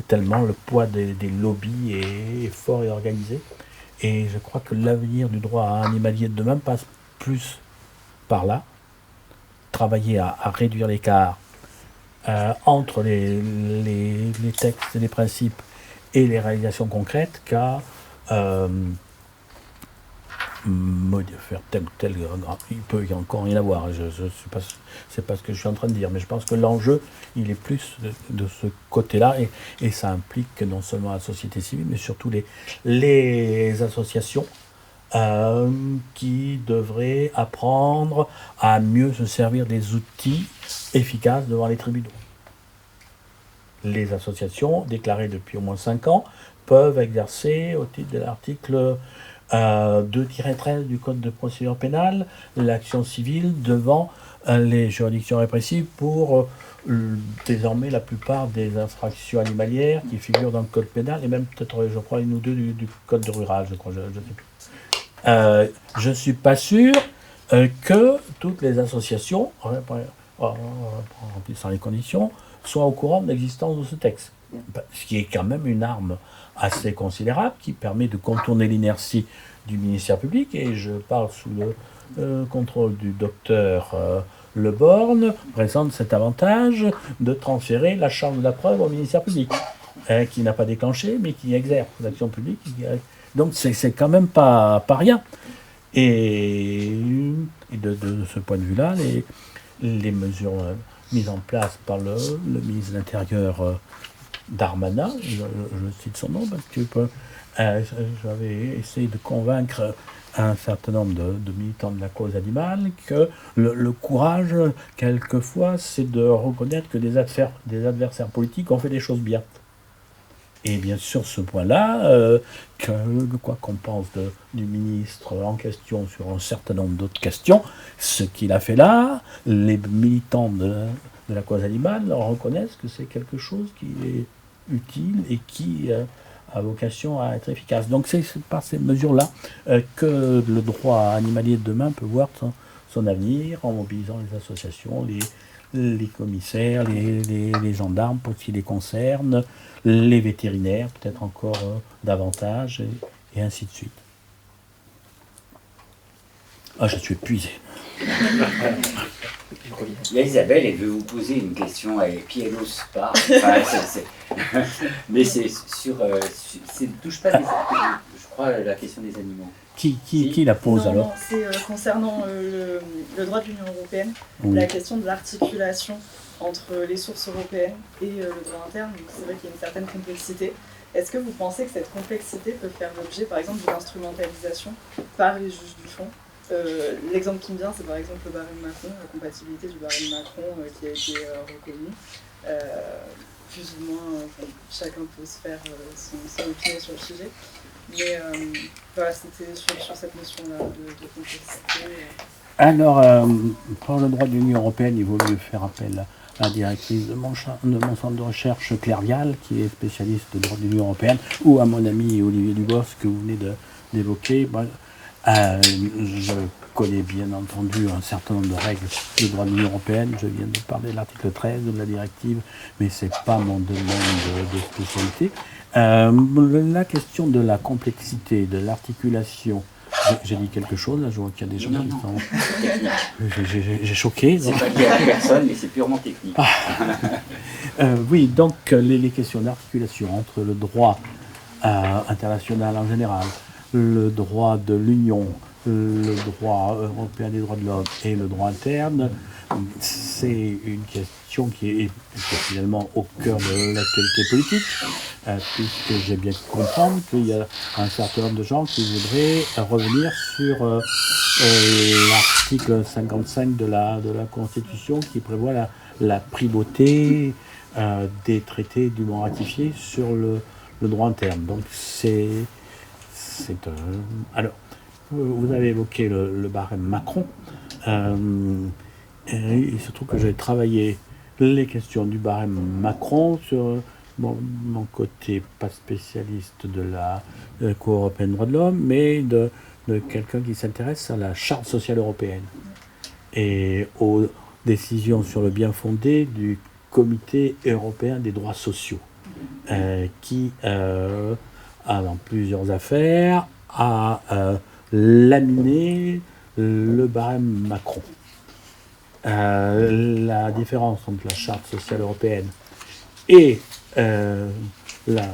tellement le poids des lobbies est fort et organisé. Et je crois que l'avenir du droit animalier de demain passe plus par là, travailler à réduire l'écart entre les textes et les principes et les réalisations concrètes qu'à faire tel ou tel. Il peut y encore rien avoir. C'est pas ce que je suis en train de dire, mais je pense que l'enjeu, il est plus de ce côté-là, et ça implique que non seulement la société civile, mais surtout les associations qui devraient apprendre à mieux se servir des outils efficaces devant les tribunaux. Les associations, déclarées depuis au moins 5 ans, peuvent exercer, au titre de l'article 2-13 du Code de procédure pénale, l'action civile devant les juridictions répressives pour désormais la plupart des infractions animalières qui figurent dans le Code pénal, et même peut-être, je crois, une ou deux du Code rural, je crois, je ne sais plus. Je ne suis pas sûr que toutes les associations, remplissant les conditions, soient au courant de l'existence de ce texte. Ce qui est quand même une arme assez considérable qui permet de contourner l'inertie du ministère public, et je parle sous le contrôle du docteur Le Borne, présente cet avantage de transférer la charge de la preuve au ministère public, qui n'a pas déclenché mais qui exerce l'action publique. Donc c'est quand même pas rien. Et de ce point de vue-là, les mesures mises en place par le ministre de l'Intérieur, Darmanin, je cite son nom parce que j'avais essayé de convaincre un certain nombre de militants de la cause animale que le courage, quelquefois, c'est de reconnaître que des adversaires politiques ont fait des choses bien. Et bien sûr, ce point-là, quoi qu'on pense du ministre en question sur un certain nombre d'autres questions, ce qu'il a fait là, les militants de la cause animale reconnaissent que c'est quelque chose qui est utile et qui a vocation à être efficace. Donc c'est par ces mesures-là que le droit animalier de demain peut voir son avenir, en mobilisant les associations, les commissaires, les gendarmes pour ce qui les concerne, les vétérinaires peut-être encore davantage, et ainsi de suite. Ah, je suis épuisé. Il y a Isabelle, elle veut vous poser une question, et puis elle n'ose pas. Mais c'est sur. Touche pas, je crois, la question des animaux. Qui la pose non, alors? Non, c'est concernant le droit de l'Union européenne, la question de l'articulation entre les sources européennes et le droit interne. Donc c'est vrai qu'il y a une certaine complexité. Est-ce que vous pensez que cette complexité peut faire l'objet, par exemple, d'une instrumentalisation par les juges du fond? L'exemple qui me vient, c'est par exemple le barème Macron, la compatibilité du barème Macron qui a été reconnue. Plus ou moins, chacun peut se faire son opinion sur le sujet. Mais voilà, c'était sur cette notion-là de complexité. Alors, pour le droit de l'Union européenne, il vaut mieux faire appel à la directrice de mon centre de recherche, Claire Vial, qui est spécialiste de droit de l'Union européenne, ou à mon ami Olivier Dubos, que vous venez d'évoquer. Je connais bien entendu un certain nombre de règles de droit de l'Union européenne. Je viens de parler de l'article 13 de la directive, mais ce n'est pas mon domaine de spécialité. La question de la complexité, de l'articulation, j'ai dit quelque chose, là je vois qu'il y a des gens qui sont... J'ai choqué. C'est pas lié à personne, mais c'est purement technique. Oui, donc les questions d'articulation entre le droit international en général, le droit de l'Union, le droit européen des droits de l'homme et le droit interne, c'est une question qui est finalement au cœur de l'actualité politique, puisque j'ai bien pu comprendre qu'il y a un certain nombre de gens qui voudraient revenir sur l'article 55 de la Constitution qui prévoit la primauté des traités dûment ratifiés sur le droit interne. Donc alors, vous avez évoqué le barème Macron. Il se trouve que j'ai travaillé les questions du barème Macron sur mon côté pas spécialiste de la Cour européenne des droits de l'homme, mais de quelqu'un qui s'intéresse à la Charte sociale européenne et aux décisions sur le bien fondé du Comité européen des droits sociaux, qui dans plusieurs affaires, a laminé le barème Macron. La différence entre la Charte sociale européenne et la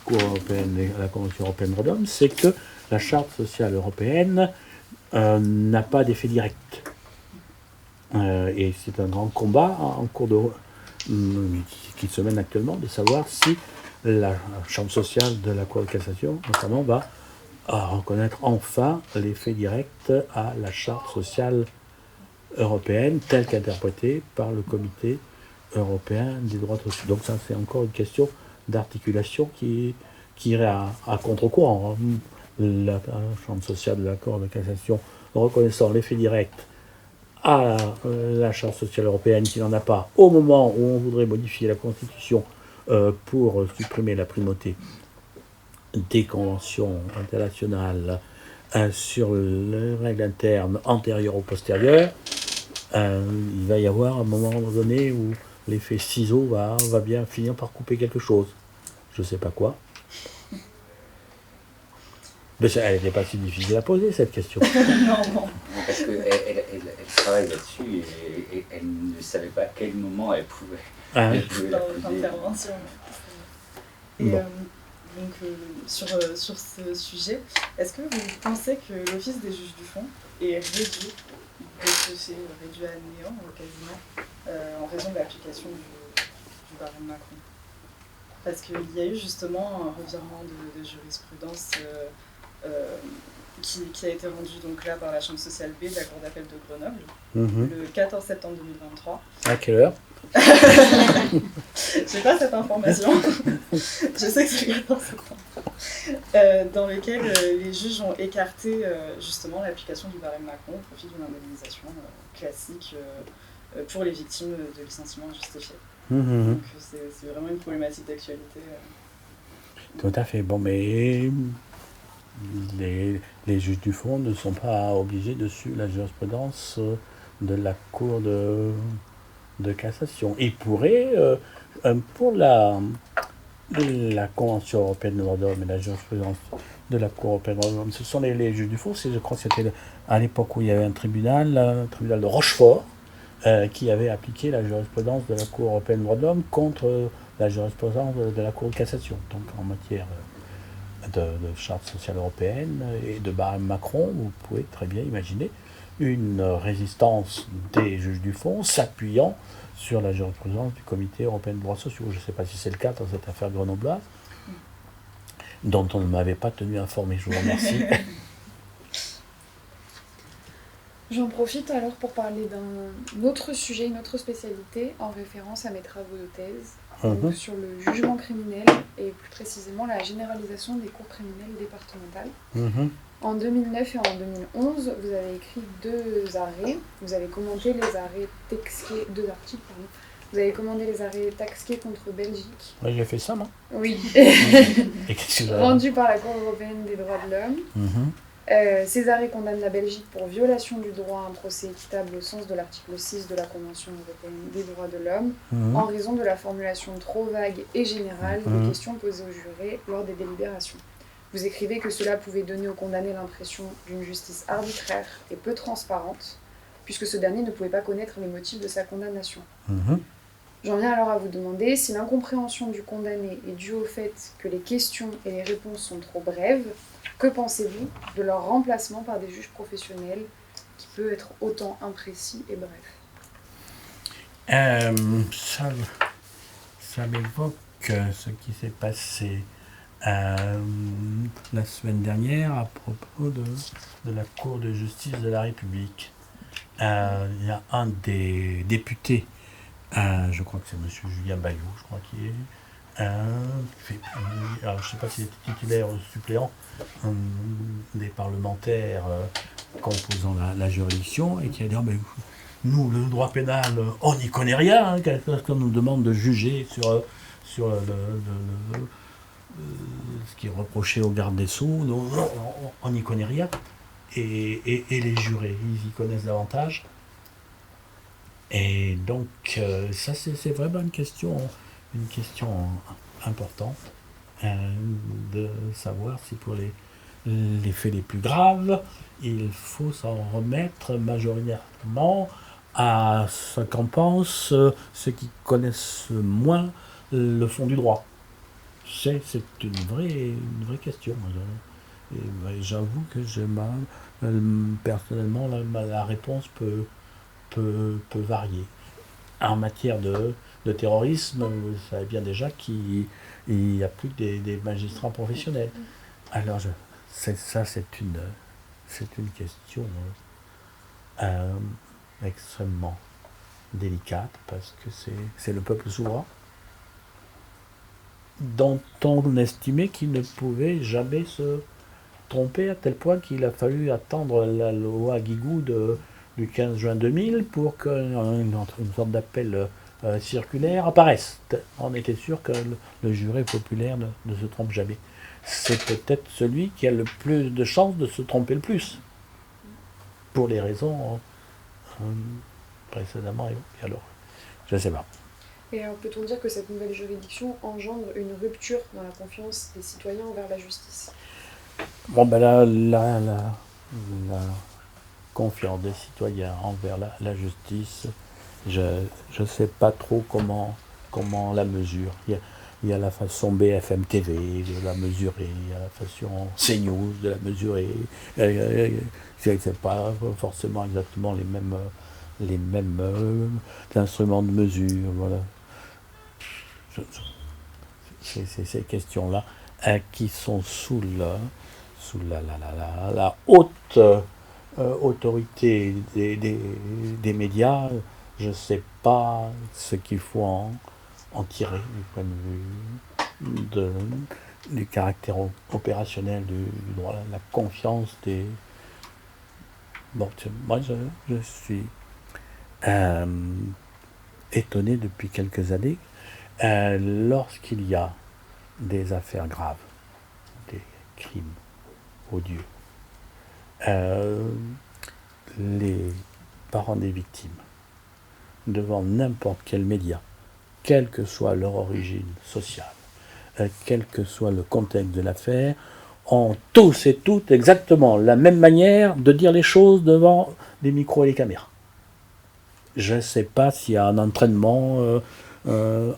Cour européenne, la Convention européenne des droits de l'homme, c'est que la Charte sociale européenne n'a pas d'effet direct. Et c'est un grand combat en cours qui se mène actuellement, de savoir si la Chambre sociale de la Cour de cassation, notamment, va reconnaître enfin l'effet direct à la Charte sociale européenne, telle qu'interprétée par le Comité européen des droits sociaux. Donc ça, c'est encore une question d'articulation qui irait à contre-courant. La Chambre sociale de la Cour de cassation reconnaissant l'effet direct à la Charte sociale européenne, qui n'en a pas, au moment où on voudrait modifier la Constitution pour supprimer la primauté des conventions internationales sur les règles internes antérieures ou postérieures, il va y avoir un moment donné où l'effet ciseau va bien finir par couper quelque chose. Je ne sais pas quoi. Mais elle n'était pas si difficile à poser, cette question. Non. Parce qu'elle travaille là-dessus et elle ne savait pas à quel moment elle pouvait la poser. Intervention. Et donc, sur ce sujet, est-ce que vous pensez que l'Office des juges du fond est réduit à néant quasiment en raison de l'application du barème Macron? Parce qu'il y a eu justement un revirement de jurisprudence qui a été rendu donc là par la Chambre sociale B de la Cour d'appel de Grenoble le 14 septembre 2023. À quelle heure? J'ai pas cette information. Je sais que c'est le 14 septembre. Dans lequel les juges ont écarté justement l'application du barème Macron au profit d'une indemnisation classique pour les victimes de licenciements injustifiés. Donc c'est vraiment une problématique d'actualité. Tout à fait. Bon, mais les juges du fond ne sont pas obligés de suivre la jurisprudence de la Cour de cassation. Ils pourraient, pour la Convention européenne des droits de l'homme et la jurisprudence de la Cour européenne des droits de l'homme, ce sont les juges du fond, je crois que c'était à l'époque où il y avait un tribunal de Rochefort, qui avait appliqué la jurisprudence de la Cour européenne des droits de l'homme contre la jurisprudence de la Cour de cassation. Donc en matière de Charte sociale européenne et de barème Macron, vous pouvez très bien imaginer une résistance des juges du fond s'appuyant sur la jurisprudence du Comité européen des droits sociaux. Je ne sais pas si c'est le cas dans cette affaire grenobloise, dont on ne m'avait pas tenu informé. Je vous remercie. J'en profite alors pour parler d'un autre sujet, une autre spécialité, en référence à mes travaux de thèse, donc sur le jugement criminel et plus précisément la généralisation des cours criminelles départementales. En 2009 et en 2011, vous avez écrit deux arrêts. Vous avez commenté les arrêts Texquet, deux articles, pardon. Vous avez commandé les arrêts Texquet contre Belgique. Oui, j'ai fait ça, moi. Oui. Et qu'est-ce que Rendus par la Cour européenne des droits de l'homme. Ces arrêts condamnent la Belgique pour violation du droit à un procès équitable au sens de l'article 6 de la Convention européenne des droits de l'homme, en raison de la formulation trop vague et générale des questions posées aux jurés lors des délibérations. Vous écrivez que cela pouvait donner au condamné l'impression d'une justice arbitraire et peu transparente, puisque ce dernier ne pouvait pas connaître les motifs de sa condamnation. J'en viens alors à vous demander si l'incompréhension du condamné est due au fait que les questions et les réponses sont trop brèves. Que pensez-vous de leur remplacement par des juges professionnels qui peut être autant imprécis et bref? Ça m'évoque ce qui s'est passé la semaine dernière à propos de la Cour de justice de la République. Il y a un des députés, je crois que c'est M. Julien Bayou, je crois qu'il est, alors je ne sais pas s'il est titulaire ou suppléant, des parlementaires composant la juridiction, et qui a dit nous, le droit pénal, on n'y connaît rien, qu'on nous demande de juger sur ce qui est reproché au garde des Sceaux, on n'y connaît rien. Et les jurés, ils y connaissent davantage. Et donc, ça, c'est vraiment une question importante de savoir si pour les faits les plus graves, il faut s'en remettre majoritairement à ce qu'en pensent ceux qui connaissent moins le fond du droit. C'est une vraie question. Et j'avoue que personnellement, la réponse peut varier. En matière de terrorisme, vous savez bien déjà qu'il n'y a plus que des magistrats professionnels. Alors, c'est une question extrêmement délicate, parce que c'est le peuple souverain, dont on estimait qu'il ne pouvait jamais se tromper, à tel point qu'il a fallu attendre la loi Guigou du 15 juin 2000 pour qu'une sorte d'appel circulaire apparaisse. On était sûr que le juré populaire ne se trompe jamais. C'est peut-être celui qui a le plus de chances de se tromper le plus, pour les raisons précédemment évoquées. Alors, je ne sais pas. Et alors, peut-on dire que cette nouvelle juridiction engendre une rupture dans la confiance des citoyens envers la justice? Bon, ben là, la confiance des citoyens envers la justice, je ne sais pas trop comment la mesure. Il y a la façon BFM TV de la mesurer, il y a la façon CNews de la mesurer. C'est pas forcément exactement les mêmes instruments de mesure. Voilà. C'est ces questions-là qui sont sous la haute autorité des médias. Je ne sais pas ce qu'il faut en tirer du point de vue du caractère opérationnel du droit, la confiance des... Bon, moi je suis étonné depuis quelques années lorsqu'il y a des affaires graves, des crimes odieux, les parents des victimes, devant n'importe quel média, quelle que soit leur origine sociale, quel que soit le contexte de l'affaire, ont tous et toutes exactement la même manière de dire les choses devant les micros et les caméras. Je ne sais pas s'il y a un entraînement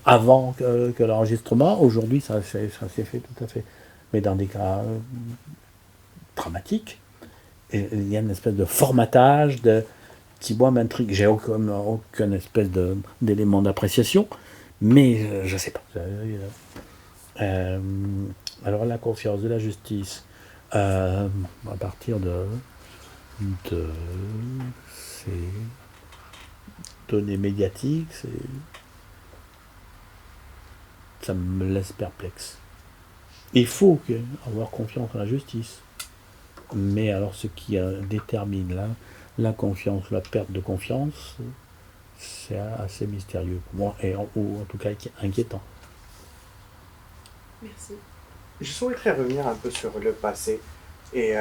avant que l'enregistrement. Aujourd'hui, ça s'est fait tout à fait. Mais dans des cas dramatiques, il y a une espèce de formatage qui, moi, m'intrigue. J'ai aucune espèce d'élément d'appréciation, mais je ne sais pas. Alors, la confiance de la justice, à partir de ces données médiatiques, ça me laisse perplexe. Il faut avoir confiance en la justice. Mais alors, ce qui détermine la confiance, la perte de confiance, c'est assez mystérieux pour moi, ou en tout cas inquiétant. Merci. Je souhaiterais revenir un peu sur le passé et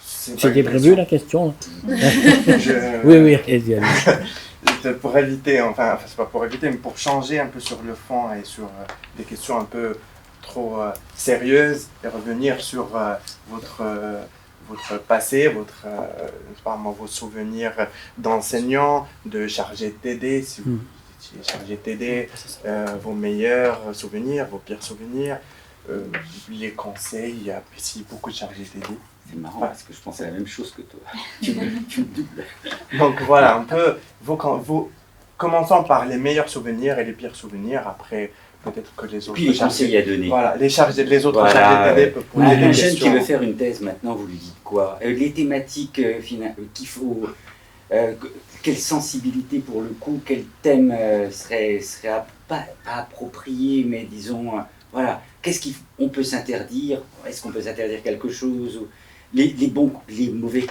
c'est pas C'était une prévu question. la question? Je- Oui, allez-y, allez-y. Pour éviter, enfin c'est pas pour éviter, mais pour changer un peu sur le fond et sur des questions un peu trop sérieuses et revenir sur votre passé, je sais pas moi, vos souvenirs d'enseignant, de chargé de TD, si vous étiez chargé de TD, vos meilleurs souvenirs, vos pires souvenirs, les conseils, il y a aussi beaucoup de chargés de TD. C'est marrant parce que je pensais la même chose que toi. Tu me doubles. Donc voilà, un peu, commençons par les meilleurs souvenirs et les pires souvenirs, après peut-être que les autres Puis les conseils à donner. Voilà, les autres Voilà, chargés de TD peuvent poser des Un jeune qui questions. veut faire une thèse maintenant, vous lui dites quoi? Les thématiques qu'il faut, quelle sensibilité pour le coup, quel thème serait pas approprié, mais disons, voilà, qu'est-ce qu'on peut s'interdire? Est-ce qu'on peut s'interdire quelque chose? Ou les mauvaises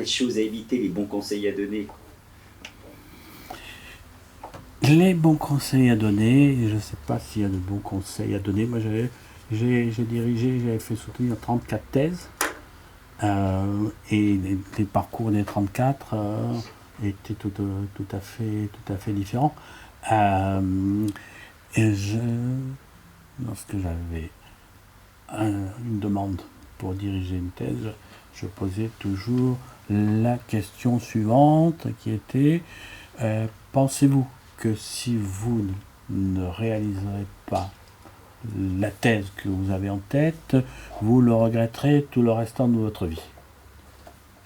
choses à éviter, les bons conseils à donner. Les bons conseils à donner, je ne sais pas s'il y a de bons conseils à donner. Moi, j'ai fait soutenir 34 thèses et les parcours des 34 étaient tout à fait différents. Lorsque j'avais une demande pour diriger une thèse, je posais toujours la question suivante qui était pensez-vous que si vous ne réaliserez pas la thèse que vous avez en tête, vous le regretterez tout le restant de votre vie?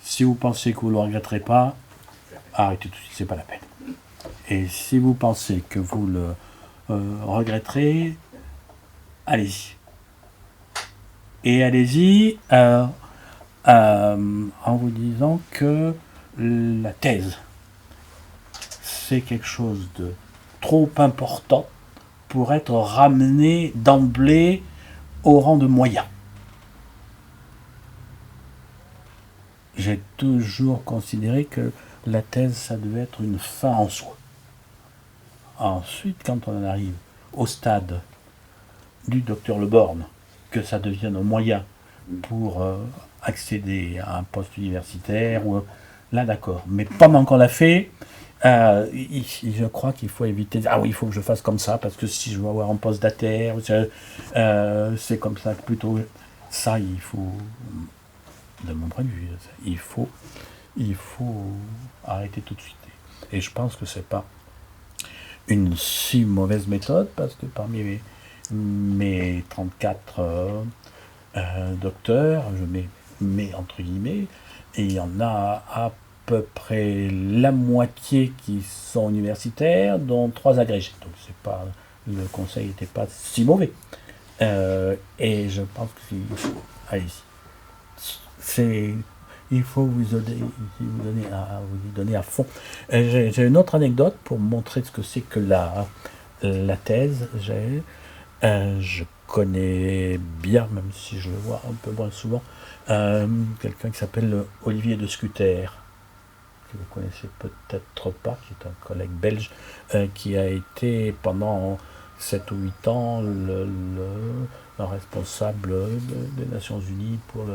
Si vous pensez que vous ne le regretterez pas, arrêtez tout de suite, c'est pas la peine. Et si vous pensez que vous le regretterez, allez-y. Et allez-y en vous disant que la thèse, c'est quelque chose de trop important pour être ramené d'emblée au rang de moyen. J'ai toujours considéré que la thèse, ça devait être une fin en soi. Ensuite, quand on en arrive au stade du docteur Le Borgne, que ça devienne un moyen pour accéder à un poste universitaire, là d'accord. Mais pendant qu'on l'a fait, je crois qu'il faut éviter. Ah oui, il faut que je fasse comme ça, parce que si je veux avoir un poste d'ATR, c'est comme ça que plutôt. Ça, il faut, de mon point de vue, il faut arrêter tout de suite. Et je pense que c'est pas une si mauvaise méthode, parce que parmi mes 34 docteurs, je mets entre guillemets, et il y en a à peu près la moitié qui sont universitaires, dont 3 agrégés. Donc le conseil n'était pas si mauvais. Et je pense qu'il faut, allez-y. Il faut vous donner à fond. J'ai une autre anecdote pour montrer ce que c'est que la thèse. Je connais bien, même si je le vois un peu moins souvent, quelqu'un qui s'appelle Olivier de Scuter, que vous connaissez peut-être pas, qui est un collègue belge, qui a été pendant 7 ou 8 ans le responsable des Nations Unies pour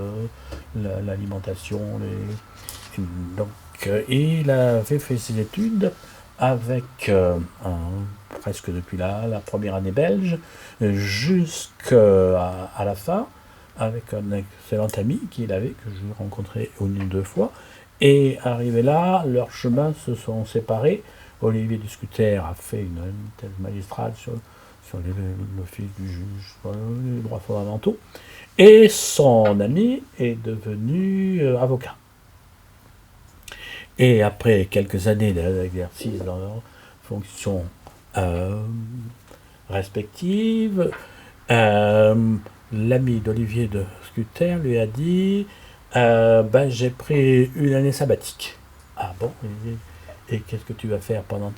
l'alimentation. Il avait fait ses études avec presque depuis la première année belge jusqu'à la fin, avec un excellent ami qu'il avait, que j'ai rencontré une ou deux fois. Et arrivé là, leurs chemins se sont séparés. Olivier Discuter a fait une thèse magistrale sur l'office du juge, sur les droits fondamentaux. Et son ami est devenu avocat. Et après quelques années d'exercice dans leurs fonctions respectives, l'ami d'Olivier de Scuter lui a dit j'ai pris une année sabbatique. Ah bon? Et qu'est-ce que tu vas faire pendant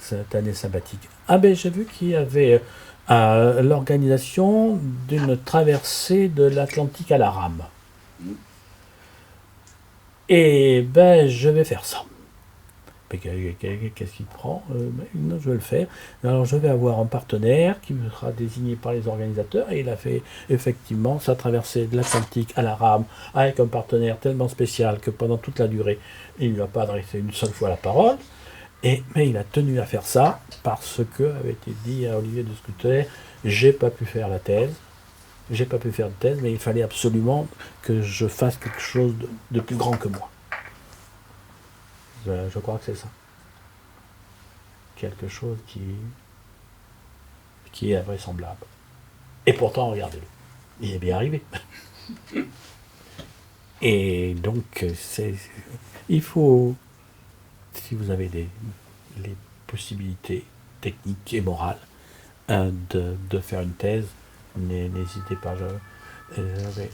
cette année sabbatique? J'ai vu qu'il y avait l'organisation d'une traversée de l'Atlantique à la rame. Et je vais faire ça. Mais qu'est-ce qu'il prend? Non, je vais le faire. Alors je vais avoir un partenaire qui me sera désigné par les organisateurs, et il a fait effectivement sa traversée de l'Atlantique à la rame avec un partenaire tellement spécial que pendant toute la durée, il ne lui a pas adressé une seule fois la parole. Mais il a tenu à faire ça parce que, avait été dit à Olivier de Scuter, j'ai pas pu faire la thèse, mais il fallait absolument que je fasse quelque chose de plus grand que moi. Je crois que c'est ça. Quelque chose qui est invraisemblable. Et pourtant, regardez-le, il est bien arrivé. Et donc, il faut, si vous avez les possibilités techniques et morales de faire une thèse, n'hésitez pas. J'avais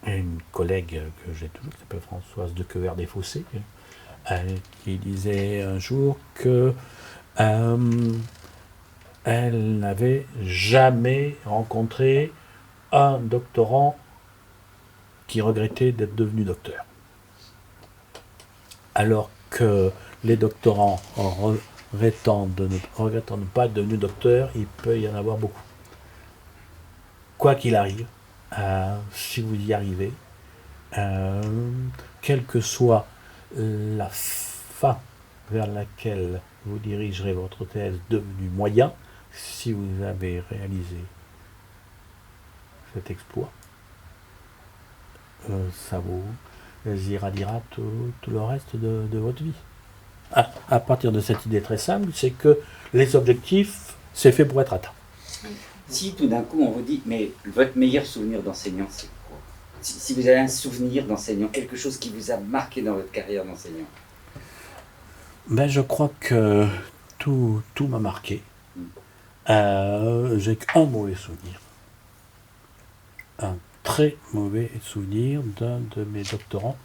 une collègue que j'ai toujours, qui s'appelle Françoise de Quevert-des-Fossés, qui disait un jour que elle n'avait jamais rencontré un doctorant qui regrettait d'être devenu docteur. Alors que les doctorants, en regrettant de ne pas être devenus docteurs, il peut y en avoir beaucoup. Quoi qu'il arrive, si vous y arrivez, quelle que soit la fin vers laquelle vous dirigerez votre thèse devenue moyen, si vous avez réalisé cet exploit, ça vous irradiera tout le reste de votre vie. À partir de cette idée très simple, c'est que les objectifs, c'est fait pour être atteints. Si tout d'un coup on vous dit, mais votre meilleur souvenir d'enseignant, c'est quoi? Si vous avez un souvenir d'enseignant, quelque chose qui vous a marqué dans votre carrière d'enseignant. Je crois que tout m'a marqué. J'ai qu'un mauvais souvenir. Un très mauvais souvenir d'un de mes doctorants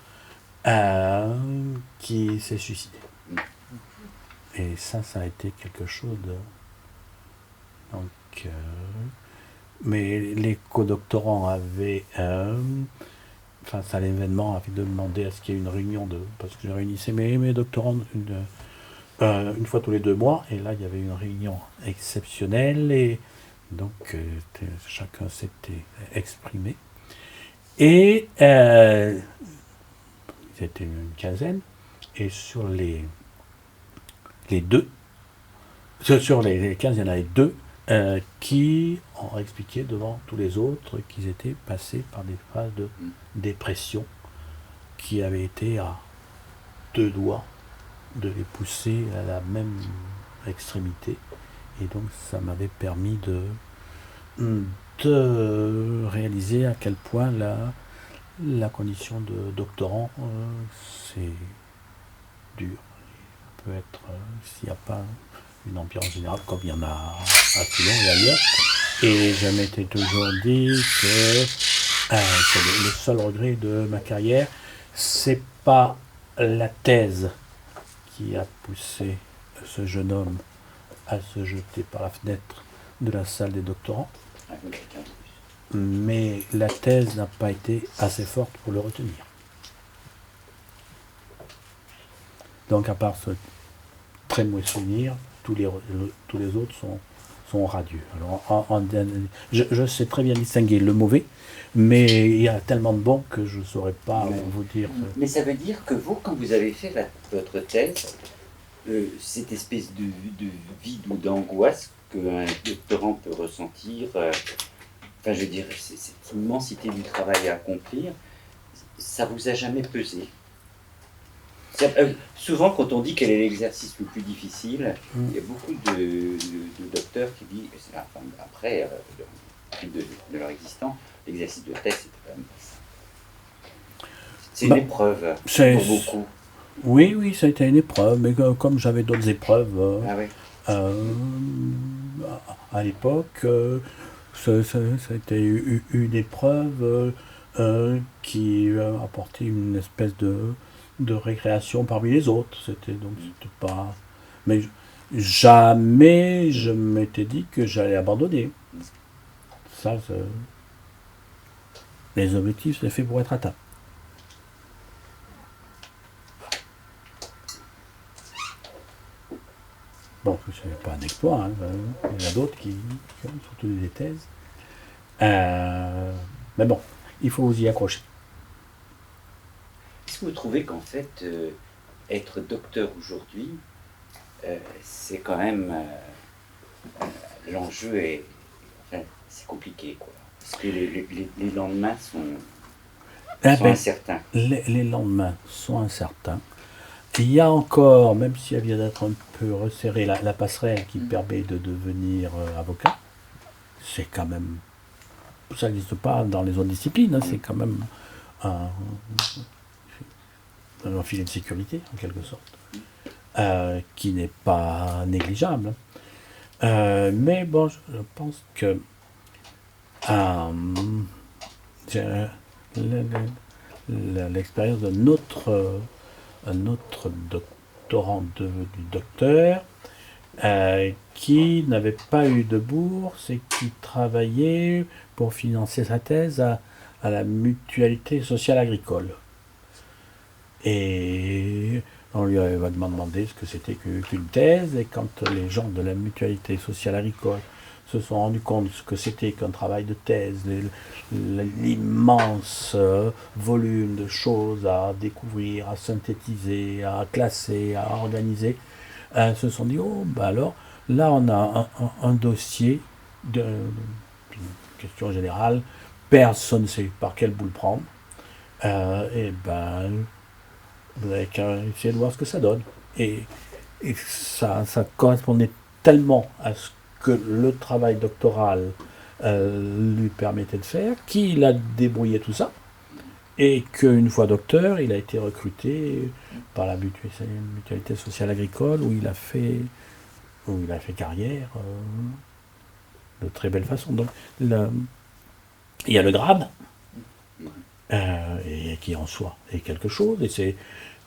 qui s'est suicidé. Et ça a été quelque chose de... Donc, mais les co-doctorants avaient, face à l'événement, avaient demandé à ce qu'il y ait une réunion parce que je réunissais mes doctorants une fois tous les 2 mois, et là il y avait une réunion exceptionnelle, et donc chacun s'était exprimé. Et c'était une quinzaine, et sur les 15, il y en avait 2 qui ont expliqué devant tous les autres qu'ils étaient passés par des phases de dépression, qui avaient été à 2 doigts de les pousser à la même extrémité. Et donc ça m'avait permis de réaliser à quel point la condition de doctorant, c'est dur. Il peut être, s'il n'y a pas une ambiance générale, comme il y en a à Toulon et ailleurs. Et je m'étais toujours dit que c'est le seul regret de ma carrière, c'est pas la thèse qui a poussé ce jeune homme à se jeter par la fenêtre de la salle des doctorants, mais la thèse n'a pas été assez forte pour le retenir. Donc à part ce très mauvais souvenir, tous les autres sont radieux. Alors, je sais très bien distinguer le mauvais, mais il y a tellement de bons que je ne saurais pas vous dire. Mais ça veut dire que vous, quand vous avez fait votre thèse, cette espèce de vide ou d'angoisse qu'un doctorant peut ressentir, je veux dire, cette immensité du travail à accomplir, ça vous a jamais pesé? Souvent, quand on dit quel est l'exercice le plus difficile, il y a beaucoup de docteurs qui disent, après de leur existence, l'exercice de thèse, c'était quand même pas ça. C'est une épreuve pour beaucoup. Oui, ça a été une épreuve, mais comme j'avais d'autres épreuves à l'époque, ça a été une épreuve qui apportait une espèce de récréation parmi les autres. C'était pas... Mais jamais je m'étais dit que j'allais abandonner. Ça, les objectifs, c'est fait pour être atteints. Bon, c'est pas un exploit, hein, il y en a d'autres qui ont surtout des thèses. Mais bon, il faut vous y accrocher. Est-ce que vous trouvez qu'en fait, être docteur aujourd'hui, c'est quand même... l'enjeu est... Enfin, c'est compliqué, quoi. Parce que les lendemains sont incertains. Les lendemains sont incertains. Il y a encore, même si elle vient d'être un peu resserrée, la passerelle qui permet de devenir avocat, c'est quand même... Ça n'existe pas dans les autres disciplines, hein, c'est quand même un filet de sécurité, en quelque sorte, qui n'est pas négligeable. Mais bon, je pense que l'expérience de notre doctorant devenu docteur, qui n'avait pas eu de bourse et qui travaillait pour financer sa thèse à la mutualité sociale agricole. Et on lui avait demandé ce que c'était qu'une thèse, et quand les gens de la mutualité sociale agricole se sont rendus compte ce que c'était qu'un travail de thèse, l'immense volume de choses à découvrir, à synthétiser, à classer, à organiser, se sont dit, oh, bah alors, là on a un dossier d'une question générale, personne ne sait par quel bout le prendre, et ben, vous n'avez qu'à essayer de voir ce que ça donne. Et ça correspondait tellement à ce que le travail doctoral lui permettait de faire, qu'il a débrouillé tout ça, et qu'une fois docteur, il a été recruté par la mutualité sociale agricole, où il a fait carrière de très belle façon. Donc, il y a le grade, et qui en soi est quelque chose, et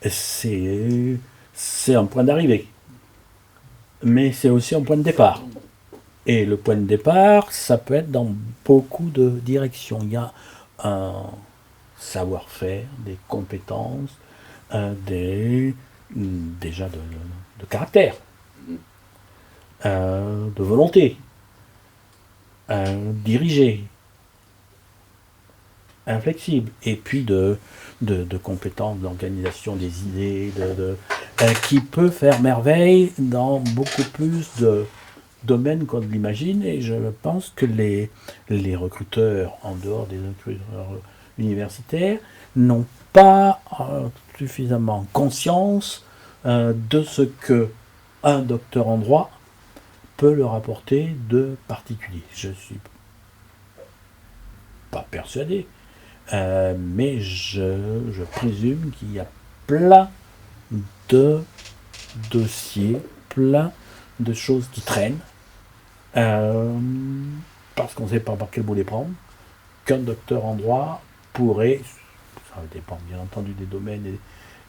c'est un point d'arrivée. Mais c'est aussi un point de départ. Et le point de départ, ça peut être dans beaucoup de directions. Il y a un savoir-faire, des compétences, déjà de caractère, de volonté, diriger, inflexible, et puis de compétences d'organisation des idées, qui peut faire merveille dans beaucoup plus de domaines qu'on ne l'imagine. Et je pense que les recruteurs, en dehors des recruteurs universitaires, n'ont pas suffisamment conscience de ce que un docteur en droit peut leur apporter de particulier. Je ne suis pas persuadé, mais je présume qu'il y a plein de dossiers, plein de choses qui traînent, parce qu'on ne sait pas par quel bout les prendre, qu'un docteur en droit pourrait, ça dépend bien entendu des domaines et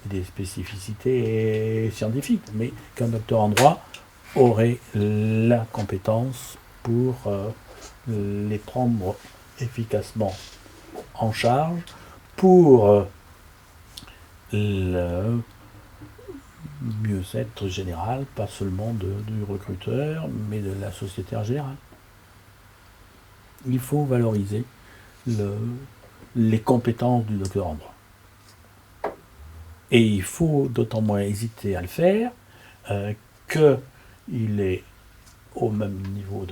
des spécificités scientifiques, mais qu'un docteur en droit aurait la compétence pour les prendre efficacement en charge, pour le mieux-être général, pas seulement du recruteur, mais de la société en général. Il faut valoriser les compétences du docteur en droit. Et il faut d'autant moins hésiter à le faire qu'il est au même niveau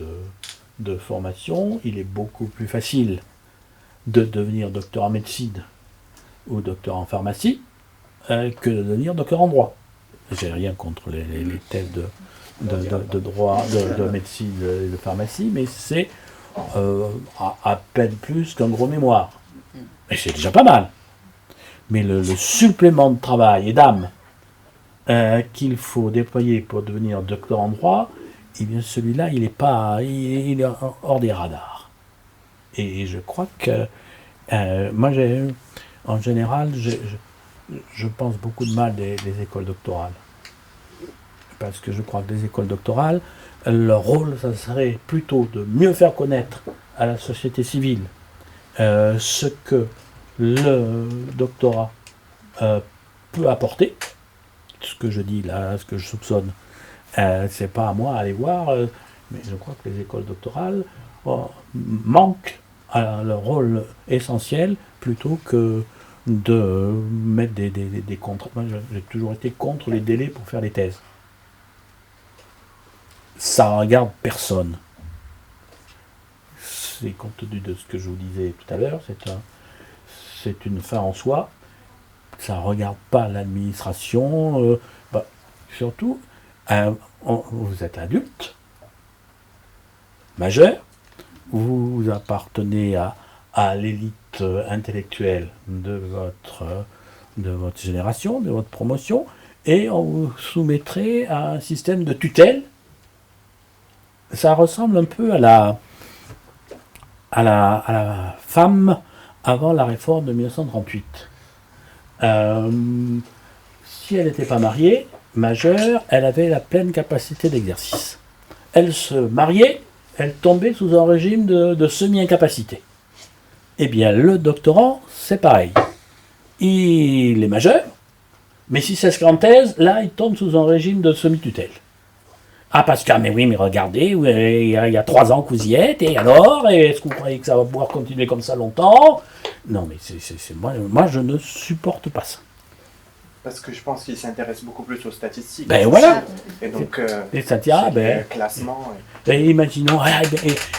de formation. Il est beaucoup plus facile de devenir docteur en médecine ou docteur en pharmacie que de devenir docteur en droit. J'ai rien contre les thèses de droit, de médecine et de pharmacie, mais c'est à peine plus qu'un gros mémoire. Et c'est déjà pas mal. Mais le supplément de travail et d'âme qu'il faut déployer pour devenir docteur en droit, eh bien celui-là, il est hors des radars. Et je crois que moi, en général, je pense beaucoup de mal des écoles doctorales. Parce que je crois que les écoles doctorales, leur rôle, ça serait plutôt de mieux faire connaître à la société civile ce que le doctorat peut apporter, ce que je dis là, ce que je soupçonne, c'est pas à moi d'aller voir, mais je crois que les écoles doctorales manquent à leur rôle essentiel plutôt que de mettre des contraintes. Moi, j'ai toujours été contre les délais pour faire les thèses. Ça regarde personne. C'est compte tenu de ce que je vous disais tout à l'heure, c'est une fin en soi. Ça ne regarde pas l'administration. Surtout, vous êtes adulte, majeur, vous appartenez à l'élite intellectuelle de votre génération, de votre promotion, et on vous soumettrait à un système de tutelle. Ça ressemble un peu à la femme avant la réforme de 1938. Si elle n'était pas mariée, majeure, elle avait la pleine capacité d'exercice. Elle se mariait, elle tombait sous un régime de semi-incapacité. Eh bien, le doctorant, c'est pareil. Il est majeur, mais si c'est en thèse, là, il tombe sous un régime de semi-tutelle. Ah, parce que, mais oui, mais regardez, il y a 3 ans que vous y êtes, et alors, est-ce que vous croyez que ça va pouvoir continuer comme ça longtemps? Non, mais moi, je ne supporte pas ça. Parce que je pense qu'il s'intéresse beaucoup plus aux statistiques. Ben voilà. Et donc, et ça tient, classement. Et imaginons,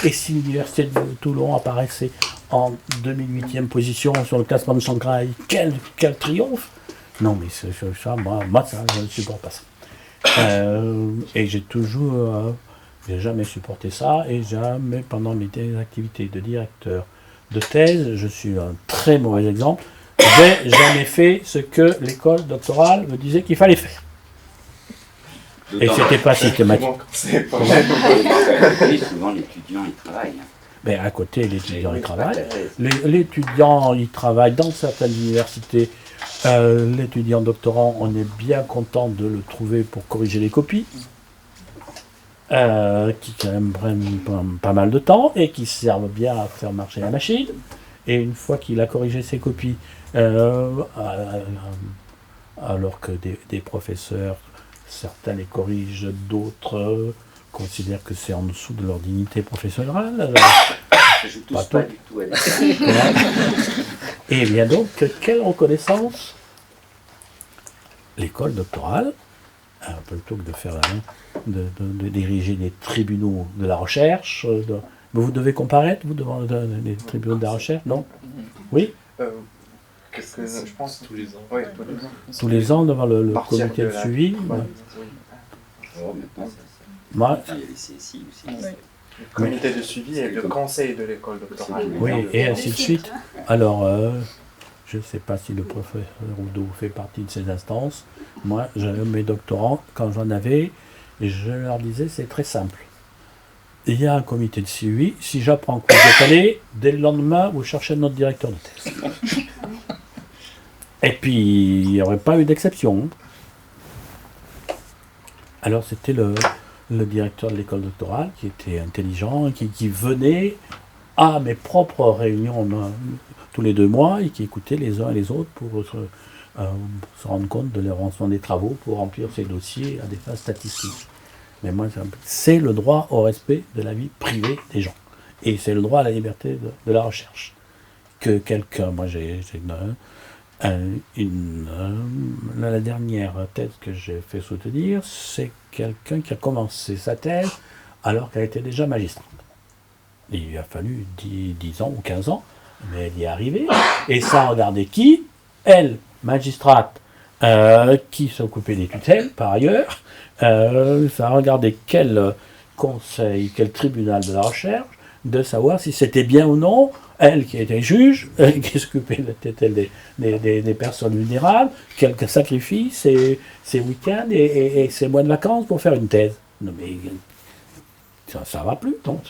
et si l'université de Toulon apparaissait en 2008e position sur le classement de Shanghai, quel triomphe! Non, mais ça, moi, ça, je ne supporte pas ça. Et j'ai jamais supporté ça, et jamais pendant mes activités de directeur de thèse, je suis un très mauvais exemple. J'ai jamais fait ce que l'école doctorale me disait qu'il fallait faire. Et c'était pas systématique. Souvent l'étudiant il travaille. Mais à côté, l'étudiant il travaille. L'étudiant il travaille dans certaines universités. L'étudiant doctorant, on est bien content de le trouver pour corriger les copies, qui quand même prennent pas mal de temps et qui servent bien à faire marcher la machine. Et une fois qu'il a corrigé ses copies, alors que des professeurs, certains les corrigent, d'autres considèrent que c'est en dessous de leur dignité professionnelle. Je ne touche pas du tout à l'école. Et bien donc, quelle reconnaissance l'école doctorale, plutôt que de faire de diriger des tribunaux de la recherche, vous devez comparaître, vous, devant les tribunaux de la recherche, non? Oui? Je pense tous les ans. Oui, tous les ans. Tous les ans devant le Partir comité de de la- suivi. Ouais. Oh, maintenant, Moi, il y a les CSI aussi. Le comité de suivi et le conseil de l'école doctorale. oui, et ainsi de suite. Alors, je ne sais pas si le professeur Oudou fait partie de ces instances. Moi, mes doctorants, quand j'en avais, je leur disais, c'est très simple. Il y a un comité de suivi. Si j'apprends que vous êtes allé, dès le lendemain, vous cherchez notre directeur de thèse. Et puis, il n'y aurait pas eu d'exception. Alors, c'était le directeur de l'école doctorale qui était intelligent, qui venait à mes propres réunions tous les 2 mois et qui écoutait les uns et les autres pour se rendre compte de l'avancement des travaux pour remplir ces dossiers à des fins statistiques. Mais moi, c'est le droit au respect de la vie privée des gens. Et c'est le droit à la liberté de la recherche. Que quelqu'un, moi j'ai la dernière thèse que j'ai fait soutenir, c'est quelqu'un qui a commencé sa thèse alors qu'elle était déjà magistrate. Il lui a fallu 10 ans ou 15 ans, mais elle y est arrivée. Et ça regardait qui? Elle, magistrate, qui s'occupait des tutelles, par ailleurs. Ça regardait quel conseil, quel tribunal de la recherche, de savoir si c'était bien ou non, elle qui était juge, qui s'occupait de la tutelle des personnes vulnérables, quel sacrifie ses week-ends et ses mois de vacances pour faire une thèse. Non mais ça va plus, donc.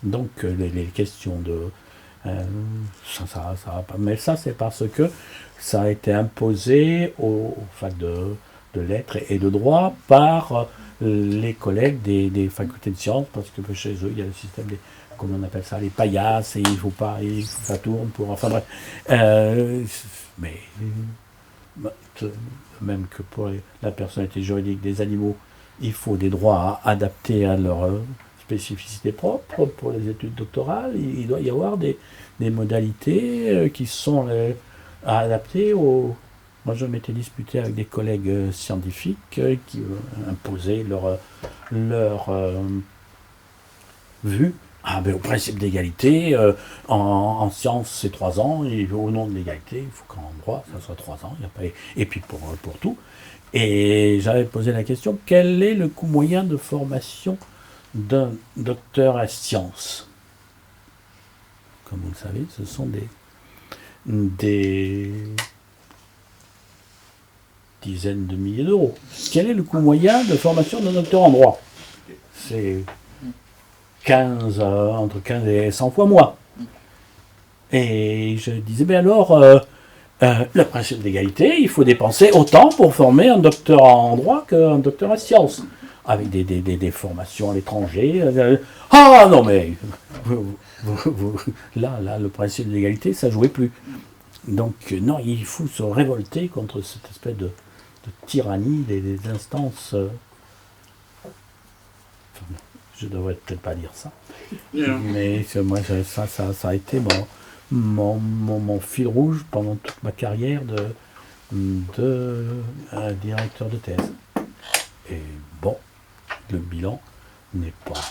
Donc les questions de... ça va pas. Mais ça, c'est parce que ça a été imposé aux facs de lettres et de droit par les collègues des facultés de sciences, parce que chez eux, il y a le système des... Comment on appelle ça, les paillasses, et il faut que ça tourne pour... Enfin bref. Mais même que pour la personnalité juridique des animaux, il faut des droits adaptés à leur spécificité propre pour les études doctorales. Il doit y avoir des modalités qui sont adaptées aux... Moi, je m'étais disputé avec des collègues scientifiques qui imposaient leur vue au principe d'égalité. En sciences, c'est 3 ans, et au nom de l'égalité, il faut qu'en droit, ça soit 3 ans. Il y a pas... Et puis pour tout. Et j'avais posé la question, quel est le coût moyen de formation d'un docteur à sciences? Comme vous le savez, ce sont des dizaines de milliers d'euros. Quel est le coût moyen de formation d'un docteur en droit? C'est entre 15 et 100 fois moins. Et je disais, ben alors, le principe d'égalité, il faut dépenser autant pour former un docteur en droit qu'un docteur en sciences, avec des formations à l'étranger. Ah non, mais là, le principe d'égalité, ça ne jouait plus. Donc, non, il faut se révolter contre cette espèce de tyrannie des instances. Je ne devrais peut-être pas dire ça, mais moi, ça a été mon fil rouge pendant toute ma carrière de directeur de thèse. Et bon, le bilan n'est pas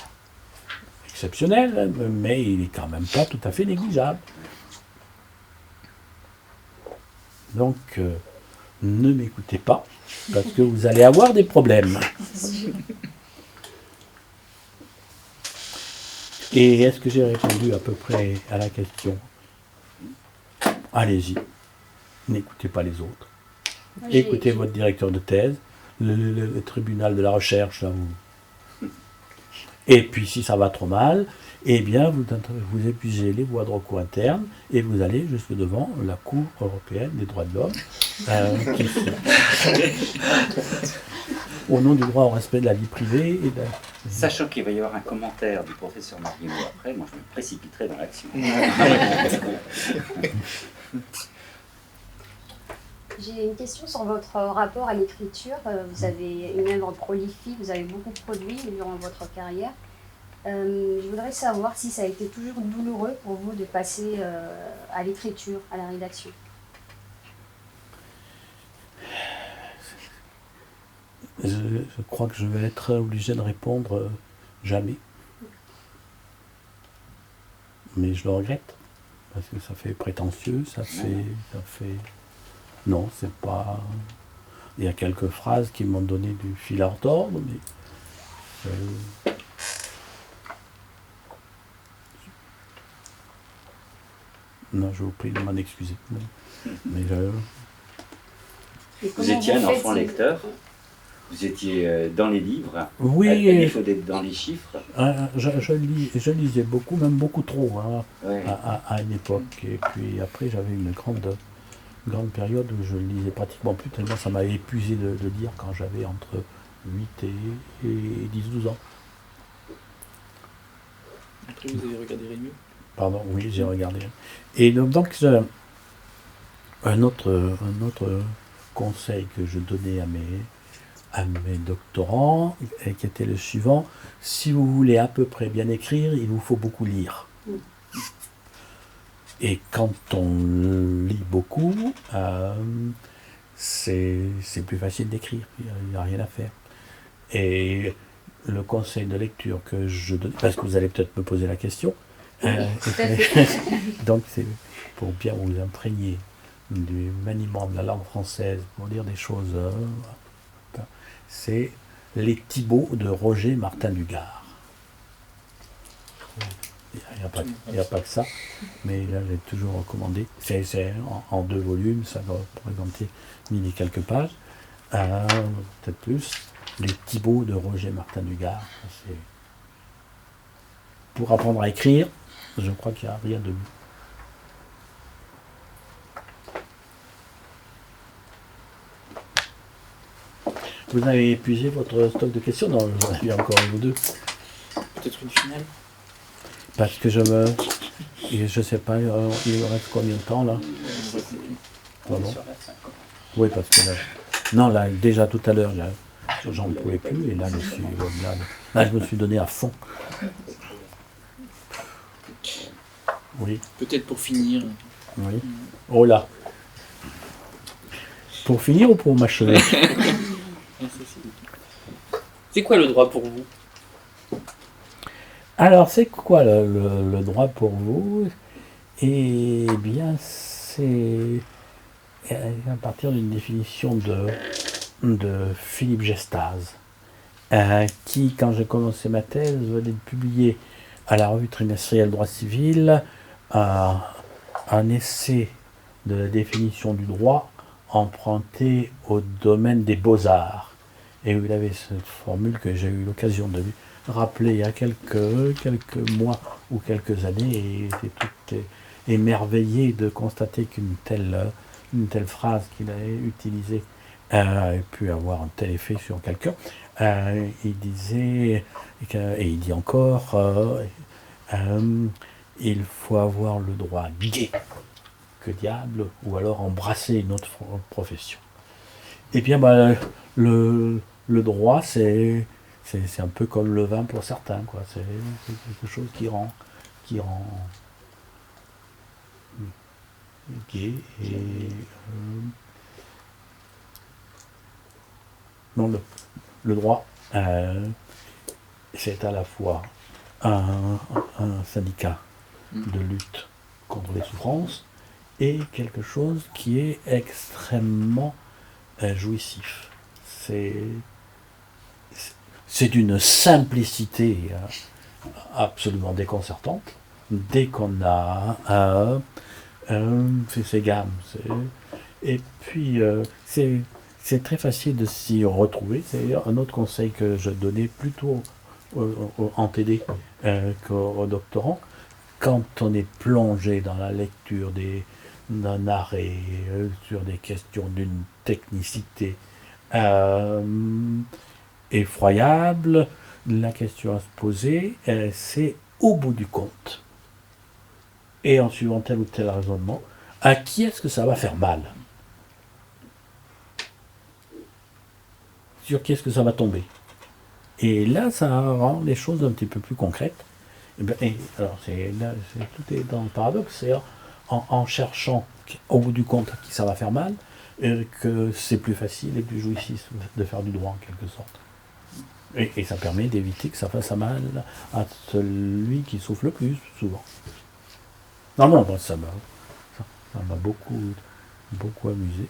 exceptionnel, mais il est quand même pas tout à fait négligeable. Donc, ne m'écoutez pas, parce que vous allez avoir des problèmes. Et est-ce que j'ai répondu à peu près à la question? Allez-y, n'écoutez pas les autres. Écoutez votre directeur de thèse, le tribunal de la recherche. Là, et puis si ça va trop mal, eh bien vous épuisez les voies de recours internes et vous allez jusque devant la Cour européenne des droits de l'homme, au nom du droit au respect de la vie privée. Sachant qu'il va y avoir un commentaire du professeur Marguerite après, moi je me précipiterai dans l'action. J'ai une question sur votre rapport à l'écriture. Vous avez une œuvre prolifique, vous avez beaucoup produit durant votre carrière. Je voudrais savoir si ça a été toujours douloureux pour vous de passer à l'écriture, à la rédaction. Je crois que je vais être obligé de répondre jamais. Mais je le regrette, parce que ça fait prétentieux, ça fait... Non, c'est pas... Il y a quelques phrases qui m'ont donné du fil à retordre, mais... Non, je vous prie de m'en excuser. Mais vous étiez un enfant lecteur? Vous étiez dans les livres? Oui. Il faut être dans les chiffres? Je lisais beaucoup, même beaucoup trop, hein, ouais. à une époque. Et puis après, j'avais une grande période où je lisais pratiquement plus, tellement ça m'avait épuisé de lire quand j'avais entre 8 et 10-12 ans. Après, vous avez regardé Rémi? Pardon, oui, j'ai regardé. Et donc un autre conseil que je donnais à mes doctorants, qui était le suivant: si vous voulez à peu près bien écrire, il vous faut beaucoup lire. Et quand on lit beaucoup, c'est plus facile d'écrire, il n'y a rien à faire. Et le conseil de lecture que je donne, parce que vous allez peut-être me poser la question, donc c'est pour bien vous imprégner du maniement de la langue française, pour dire des choses, c'est Les Thibauts de Roger Martin du Gard. Il n'y a pas que ça, mais là j'ai toujours recommandé. C'est en 2 volumes, ça va représenter 1000 et quelques pages, peut-être plus. Les Thibauts de Roger Martin du Gard. Pour apprendre à écrire, je crois qu'il n'y a rien de mieux. Vous avez épuisé votre stock de questions? Non, il y a encore une ou deux. Peut-être une finale? Parce que je sais pas, il reste combien de temps là? Pardon? Oui, parce que là... Non, là, déjà tout à l'heure, j'en pouvais plus, et là, je me suis donné à fond. Oui, Peut-être pour finir. oui. Oh là. Pour finir ou pour m'achever? C'est quoi le droit pour vous? Alors, c'est quoi le droit pour vous? Eh bien, c'est à partir d'une définition de Philippe Gestaz, qui, quand j'ai commencé ma thèse, venait de publier à la revue trimestrielle Droit civil un essai de la définition du droit emprunté au domaine des beaux-arts. Et où il avait cette formule que j'ai eu l'occasion de lui rappeler il y a quelques mois ou quelques années, et était tout émerveillé de constater qu'une telle phrase qu'il avait utilisée ait pu avoir un tel effet sur quelqu'un. Il disait, et il dit encore, il faut avoir le droit gai que diable, ou alors embrasser une autre profession. Et bien, le droit, c'est un peu comme le vin pour certains, quoi. C'est quelque chose qui rend gai. Et non, le droit, c'est à la fois un syndicat de lutte contre les souffrances et quelque chose qui est extrêmement jouissif. C'est d'une simplicité absolument déconcertante dès qu'on a fait ces gammes. Et puis, c'est très facile de s'y retrouver. C'est un autre conseil que je donnais plutôt en TD qu'aux doctorants. Quand on est plongé dans la lecture d'un arrêt sur des questions d'une technicité effroyable, la question à se poser, c'est au bout du compte, et en suivant tel ou tel raisonnement, à qui est-ce que ça va faire mal? Sur qui est-ce que ça va tomber? Et là, ça rend les choses un petit peu plus concrètes. Alors, tout est dans le paradoxe, c'est en cherchant au bout du compte à qui ça va faire mal, que c'est plus facile et plus jouissif de faire du droit en quelque sorte. Et ça permet d'éviter que ça fasse mal à celui qui souffre le plus, souvent. Non, ça m'a beaucoup amusé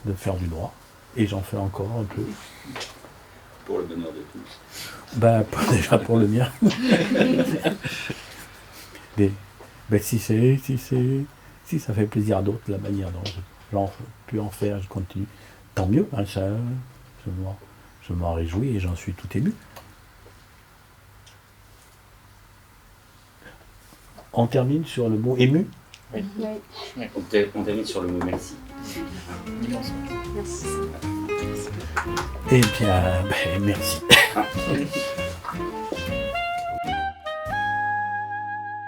de faire du droit, et j'en fais encore un peu. Pour le bonheur de tous. Déjà pour le mien. Mais si ça fait plaisir à d'autres, la manière dont j'en pu en faire, je continue, tant mieux, hein, ça, je m'en réjouis et j'en suis tout ému. On termine sur le mot ému. Oui. On termine sur le mot merci. Merci. Eh bien, merci.